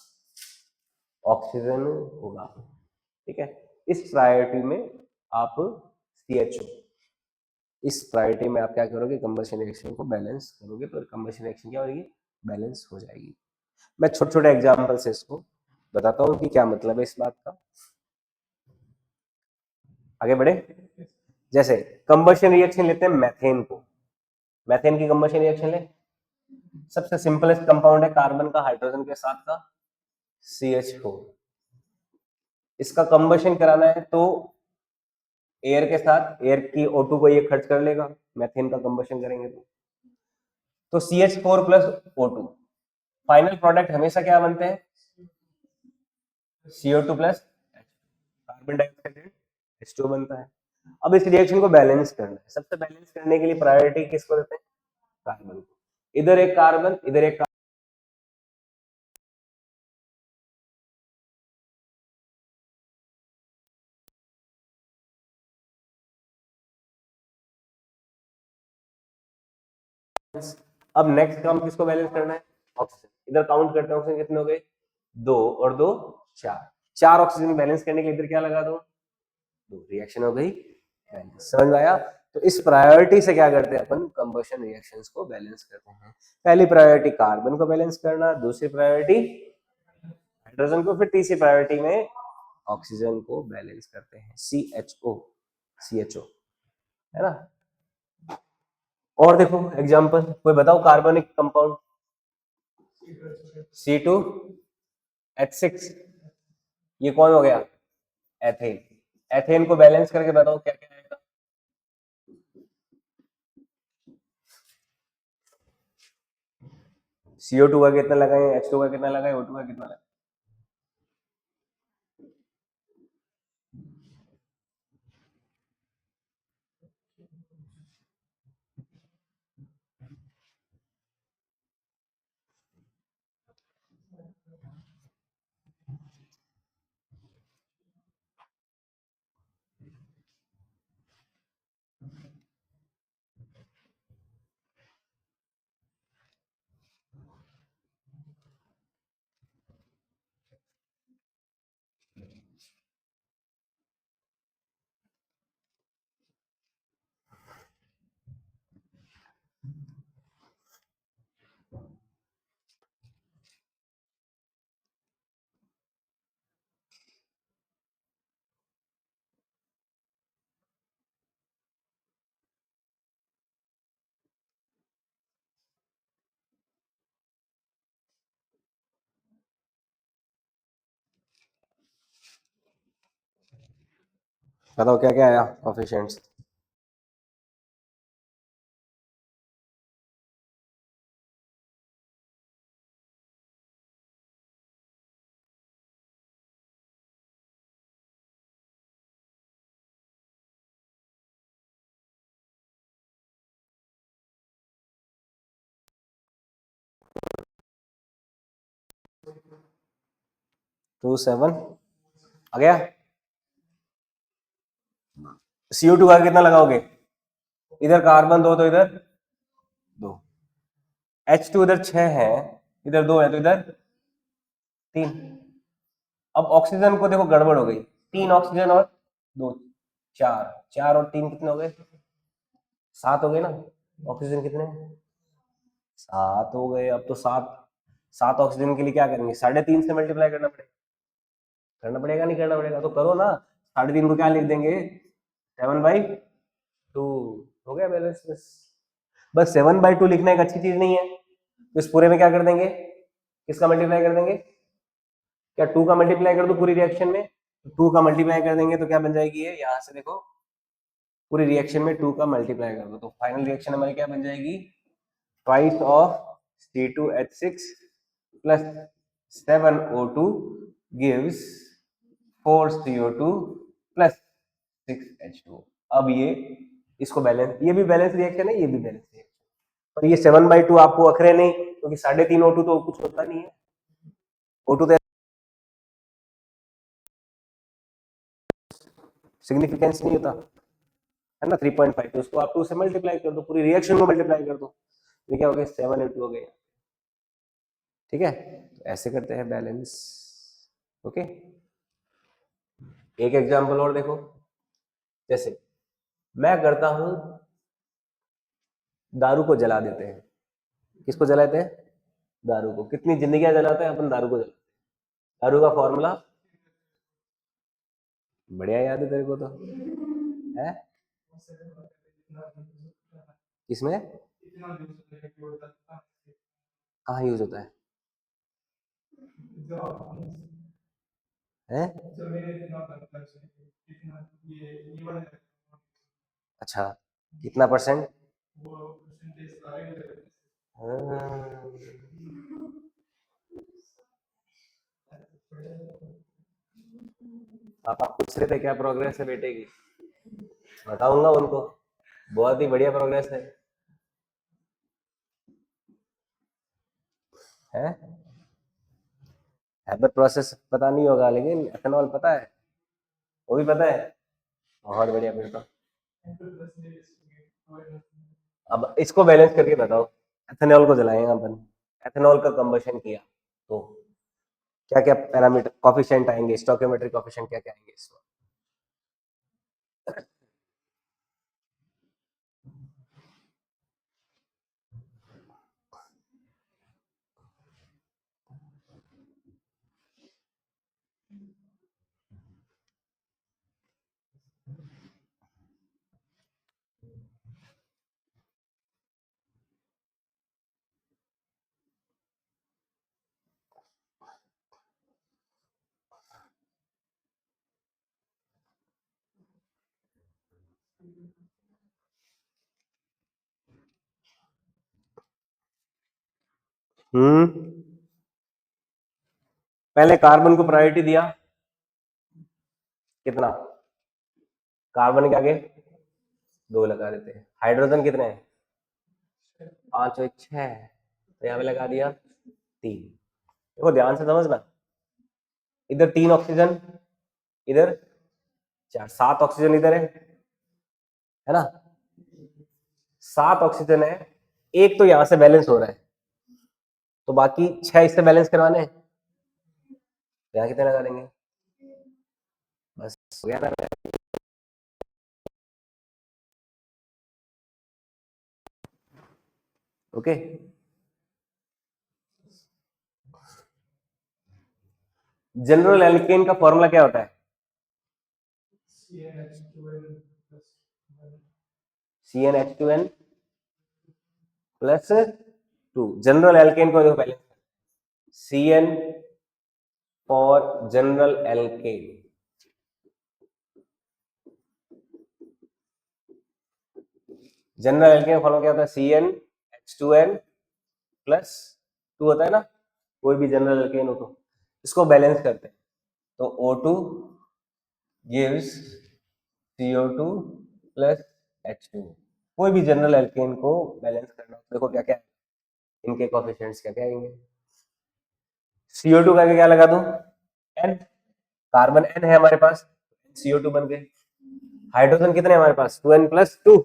ऑक्सीजन होगा। ठीक है, इस प्रायोरिटी में आप CHO, इस प्रायोरिटी में आप क्या करोगे, कंबशन रिएक्शन को बैलेंस करोगे, तो कंबशन रिएक्शन क्या होगी, बैलेंस हो जाएगी। मैं छोटे छोटे एग्जाम्पल से इसको बताता हूँ कि क्या मतलब है इस बात का। आगे बढ़े, जैसे कंबशन रिएक्शन लेते हैं मैथेन को, मैथेन की कंबशन रिएक्शन ले, सबसे सिंपलेस्ट कंपाउंड है कार्बन का हाइड्रोजन के साथ का CH4। इसका कंबशन कराना है तो एयर के साथ, एयर की O2 को ये खर्च कर लेगा, मैथेन का कंबशन करेंगे तो CH4 plus O2, final product हमेशा क्या बनते हैं, CO2 plus carbon dioxide H2 बनता है। अब इस रिएक्शन को बैलेंस करना है, सबसे बैलेंस करने के लिए प्रायोरिटी किसको देते हैं, कार्बन को। इधर एक कार्बन, इधर एक अब नेक्स्ट काम किसको बैलेंस करना है, ऑक्सीजन। इधर काउंट करते हैं, ऑक्सीजन कितने हो गए, 2 और 2 4, 4 ऑक्सीजन बैलेंस करने के लिए इधर क्या लगा दो, 2, रिएक्शन हो गई बैलेंस। समझ में आया। तो इस प्रायोरिटी से क्या करते हैं अपन, कंबशन रिएक्शंस को बैलेंस करते हैं। पहली प्रायोरिटी कार्बन को बैलेंस करना, दूसरी प्रायोरिटी हाइड्रोजन को, फिर तीसरी प्रायोरिटी में ऑक्सीजन को बैलेंस करते हैं, CHO है ना। और देखो एग्जांपल कोई बताओ, कार्बनिक कंपाउंड C2H6, ये कौन हो गया, एथेन। एथेन को बैलेंस करके बताओ क्या क्या आएगा, CO2 का कितना लगाए, H2 का कितना लगाए, O2 का कितना लगाए। बताओ क्या क्या आया कोफिशिएंट्स। 2 7 आ गया। CO2 का कितना लगाओगे, इधर कार्बन 2 तो इधर 2, H2 इधर 6 है, इधर 2 है, तो इधर 3। अब ऑक्सीजन को देखो गड़बड़ हो गई, 3 ऑक्सीजन और 2 4, 4 और 3 कितने हो गए, 7 हो गए ना। ऑक्सीजन कितने, 7 हो गए। अब तो 7 ऑक्सीजन के लिए क्या करेंगे, 3.5 से मल्टीप्लाई करना पड़ेगा, नहीं करना पड़ेगा, तो करो ना। 3.5 को क्या लिख देंगे, 7/2 हो गया बैलेंस। बस 7/2 लिखना एक अच्छी चीज नहीं है, तो इस पूरे में क्या कर देंगे, किसका मल्टीप्लाई कर देंगे? क्या 2 का मल्टीप्लाई कर दो पूरी रिएक्शन में? 2 का मल्टीप्लाई कर देंगे तो क्या बन जाएगी ये? यहां से देखो पूरी रिएक्शन में 2 का मल्टीप्लाई कर दो तो फाइनल रिएक्शन हमारी क्या बन जाएगी? Twice of C2H6 plus 7O2 gives 4CO2 plus 6H2। अब ये इसको बैलेंस, ये भी बैलेंस रिएक्शन है, ये भी बैलेंस रिएक्शन, पर ये 7/2 आपको अखरे नहीं, क्योंकि 3.5 O2 तो कुछ होता नहीं है, O2 तो सिग्निफिकेंस नहीं होता है ना, 3.5, तो उसको आप 2 से मल्टीप्लाई कर दो, पूरी रिएक्शन को मल्टीप्लाई कर दो, ये क्या हो गया? 7/2 हो गया। ठीक है, तो ऐसे करते हैं बैलेंस। ओके, एक एग्जांपल और देखो, जैसे मैं करता हूं, दारू को जला देते हैं। किसको जलाते हैं? दारू को। कितनी जिंदगियां जलाते हैं अपन दारू को? जलाते हैं। दारू का फॉर्मूला बढ़िया याद है तेरे को तो, है? इसमें कहाँ यूज होता है? अच्छा, कितना परसेंट? आप पूछ रहे थे क्या प्रोग्रेस है बेटे की? बताऊंगा उनको, बहुत ही बढ़िया प्रोग्रेस है। हैबर प्रोसेस पता नहीं होगा, लेकिन एथेनॉल पता है, वो भी पता है। बहुत बढ़िया फिर तो। अब इसको बैलेंस करके बताओ, एथेनॉल को जलाएंगे अपन, एथेनॉल का कंबशन किया तो क्या क्या पैरामीटर कोफिशिएंट आएंगे, स्टोइकियोमेट्रिक कोफिशिएंट क्या क्या आएंगे इसमें? पहले कार्बन को प्रायोरिटी दिया, कितना? कार्बन के आगे 2 लगा देते हैं। हाइड्रोजन कितने हैं? 5 और 6, तो यहाँ पे लगा दिया 3। देखो ध्यान से समझना, इधर 3 ऑक्सीजन, इधर 4, 7 ऑक्सीजन इधर है ना? 7 ऑक्सीजन है, एक तो यहां से बैलेंस हो रहा है, तो बाकी 6 इससे बैलेंस करवाने हैं, यहाँ कितने लगा देंगे? बस हो गया ना। ओके, जनरल एल्केन का फॉर्मूला क्या होता है? CnH2n plus 2। जनरल एल्केन को देखो पहले, Cn for general alkane, general alkane formula क्या होता है? CnH2n प्लस 2 होता है ना, कोई भी जनरल एल्केन हो तो इसको बैलेंस करते हैं, तो O2 gives CO2 plus H2। कोई भी जनरल एल्केन को बैलेंस करना, देखो क्या क्या इनके कोफिशिएंट्स क्या क्या आएंगे। CO2 का क्या लगा दूं? N, कार्बन N है हमारे पास, CO2 बन गए। हाइड्रोजन कितने हमारे पास? 2n प्लस 2,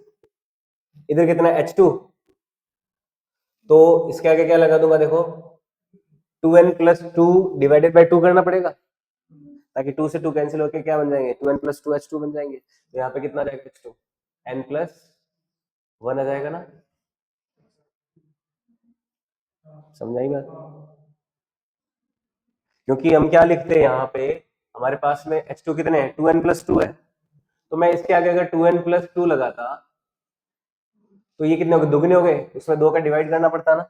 इधर कितना H2, तो इसके आगे क्या लगा दूंगा? देखो 2n प्लस 2 डिवाइडेड बाई 2 करना पड़ेगा, ताकि 2 से 2 कैंसिल होकर क्या बन जाएंगे? 2n प्लस 2 H2 बन जाएंगे, तो यहाँ पे कितना आ जाएगा? H2, n प्लस 1 आ जाएगा ना। समझाई बात? क्योंकि हम क्या लिखते हैं यहाँ पे, हमारे पास में H2 कितने हैं? 2n प्लस 2 है, तो मैं इसके आगे अगर 2n प्लस 2 लगाता तो ये कितने हो गए? दुगने हो गए, उसमें 2 का डिवाइड करना पड़ता ना।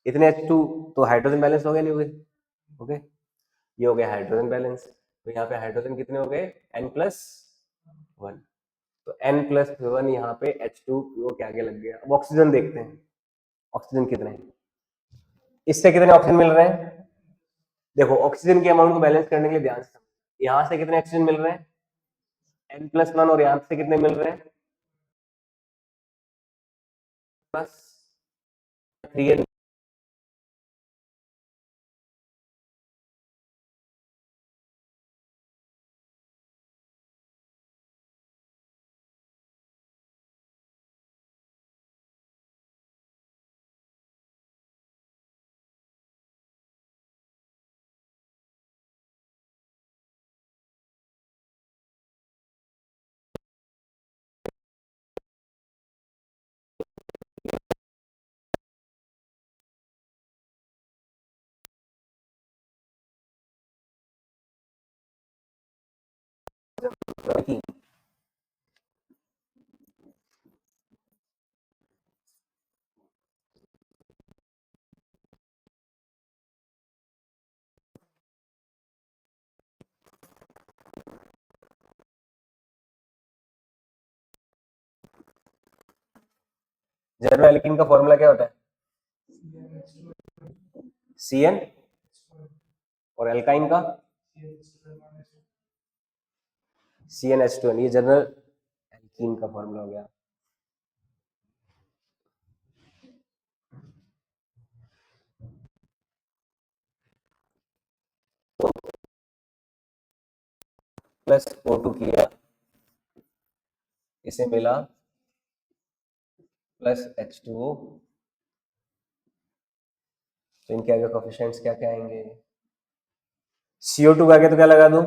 इतने H2 तो हाइड्रोजन बैलेंस हो गए, नहीं हो गए? ओके, ये हो गया हाइड्रोजन बैलेंस। तो यहाँ पे हाइड्रोजन कितने हो गए? n+1। तो n+1 यहाँ पे H2 के आगे लग गया। अब ऑक्सीजन देखते हैं, ऑक्सीजन कितने हैं, इससे कितने ऑक्सीजन मिल रहे हैं। देखो ऑक्सीजन के अमाउंट को बैलेंस करने के लिए ध्यान से, यहाँ से कितने ऑक्सीजन मिल रहे हैं n+1, और यहाँ से कितने मिल रहे हैं +3n। जनरल एल्कीन का फॉर्मूला क्या होता है? Cn। और एल्काइन का CnH2n। ये जनरल एल्कीन का फॉर्मूला हो गया। +O2 किया, इसे मिला +H2O। तो इनके आगे कोफिशिएंट्स क्या क्या आएंगे? CO2 के आगे तो क्या लगा दूं?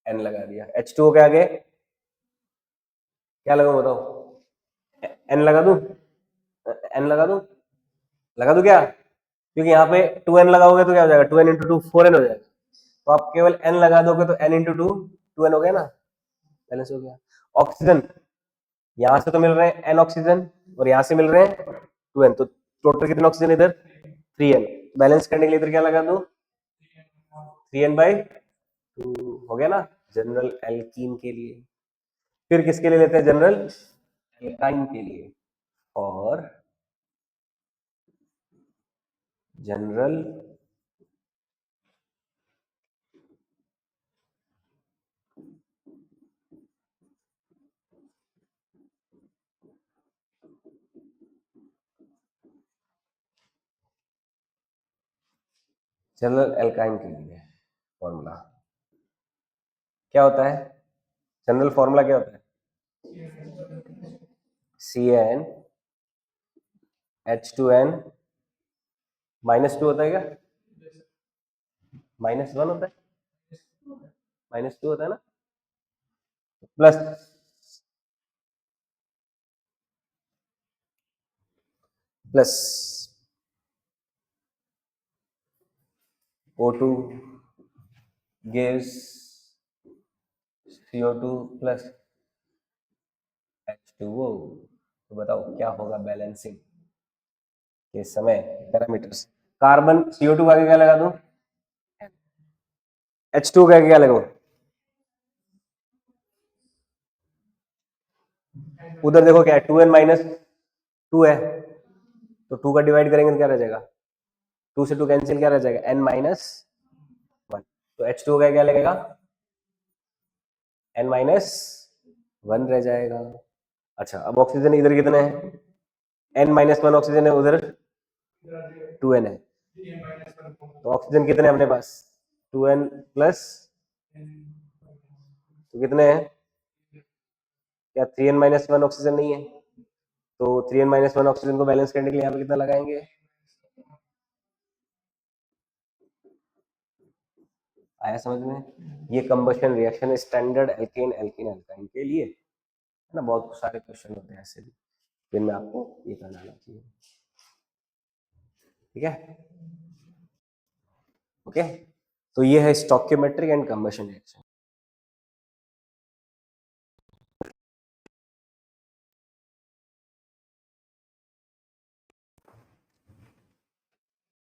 N लगा दिया। H2O के आगे क्या लगाऊं बताओ? N लगा दूं? N लगा दूं क्या? क्योंकि यहाँ पे 2n लगाओगे तो क्या हो जाएगा? 2n इंटू 2 4n हो जाएगा। तो आप केवल n लगा दोगे तो n इंटू 2 2n हो गया ना, बैलेंस हो गया। ऑक्सीजन यहाँ से तो मिल रहे हैं n ऑक्सीजन, और यहाँ से मिल रहे हैं 2n, तो टोटल कितने ऑक्सीजन इधर? 3n। बैलेंस करने के लिए इधर क्या लगा दो? 3n/2 हो गया ना, जनरल एल्कीन के लिए। फिर किसके लिए लेते हैं? जनरल एल्काइन के लिए। और जनरल जनरल एल्काइन के लिए फॉर्मूला क्या होता है? जनरल फॉर्मूला क्या होता है? CnH2n -2 होता है क्या? -1 होता है, -2 होता है ना, plus plus O2 gives CO2 plus H2O। तो बताओ क्या होगा बैलेंसिंग के समय पैरामीटर्स? कार्बन CO2 आगे क्या लगा दूं? H2O का आगे क्या लगाऊं? उधर देखो क्या है, 2n-2 है, तो 2 का डिवाइड करेंगे तो क्या रह जाएगा? 2 से 2 कैंसिल, क्या रह जाएगा? n-1। तो H2O का क्या लगेगा? n-1 रह जाएगा। अच्छा, अब ऑक्सीजन इधर कितने हैं? n-1 ऑक्सीजन है, उधर 2n है, तो ऑक्सीजन कितने हैं अपने पास? 2n प्लस, तो कितने हैं? क्या 3n-1 ऑक्सीजन नहीं है? तो 3n-1 ऑक्सीजन को बैलेंस करने के लिए यहाँ पे कितना लगाएंगे? आया समझ में? ये कंबशन रिएक्शन है स्टैंडर्ड एल्केन एल्कीन एल्काइन के लिए, है ना। बहुत सारे क्वेश्चन होते हैं ऐसे भी, जिनमें आपको ये करना आना चाहिए। ठीक है, ओके। तो ये है स्टोइकियोमेट्रिक एंड कंबशन रिएक्शन।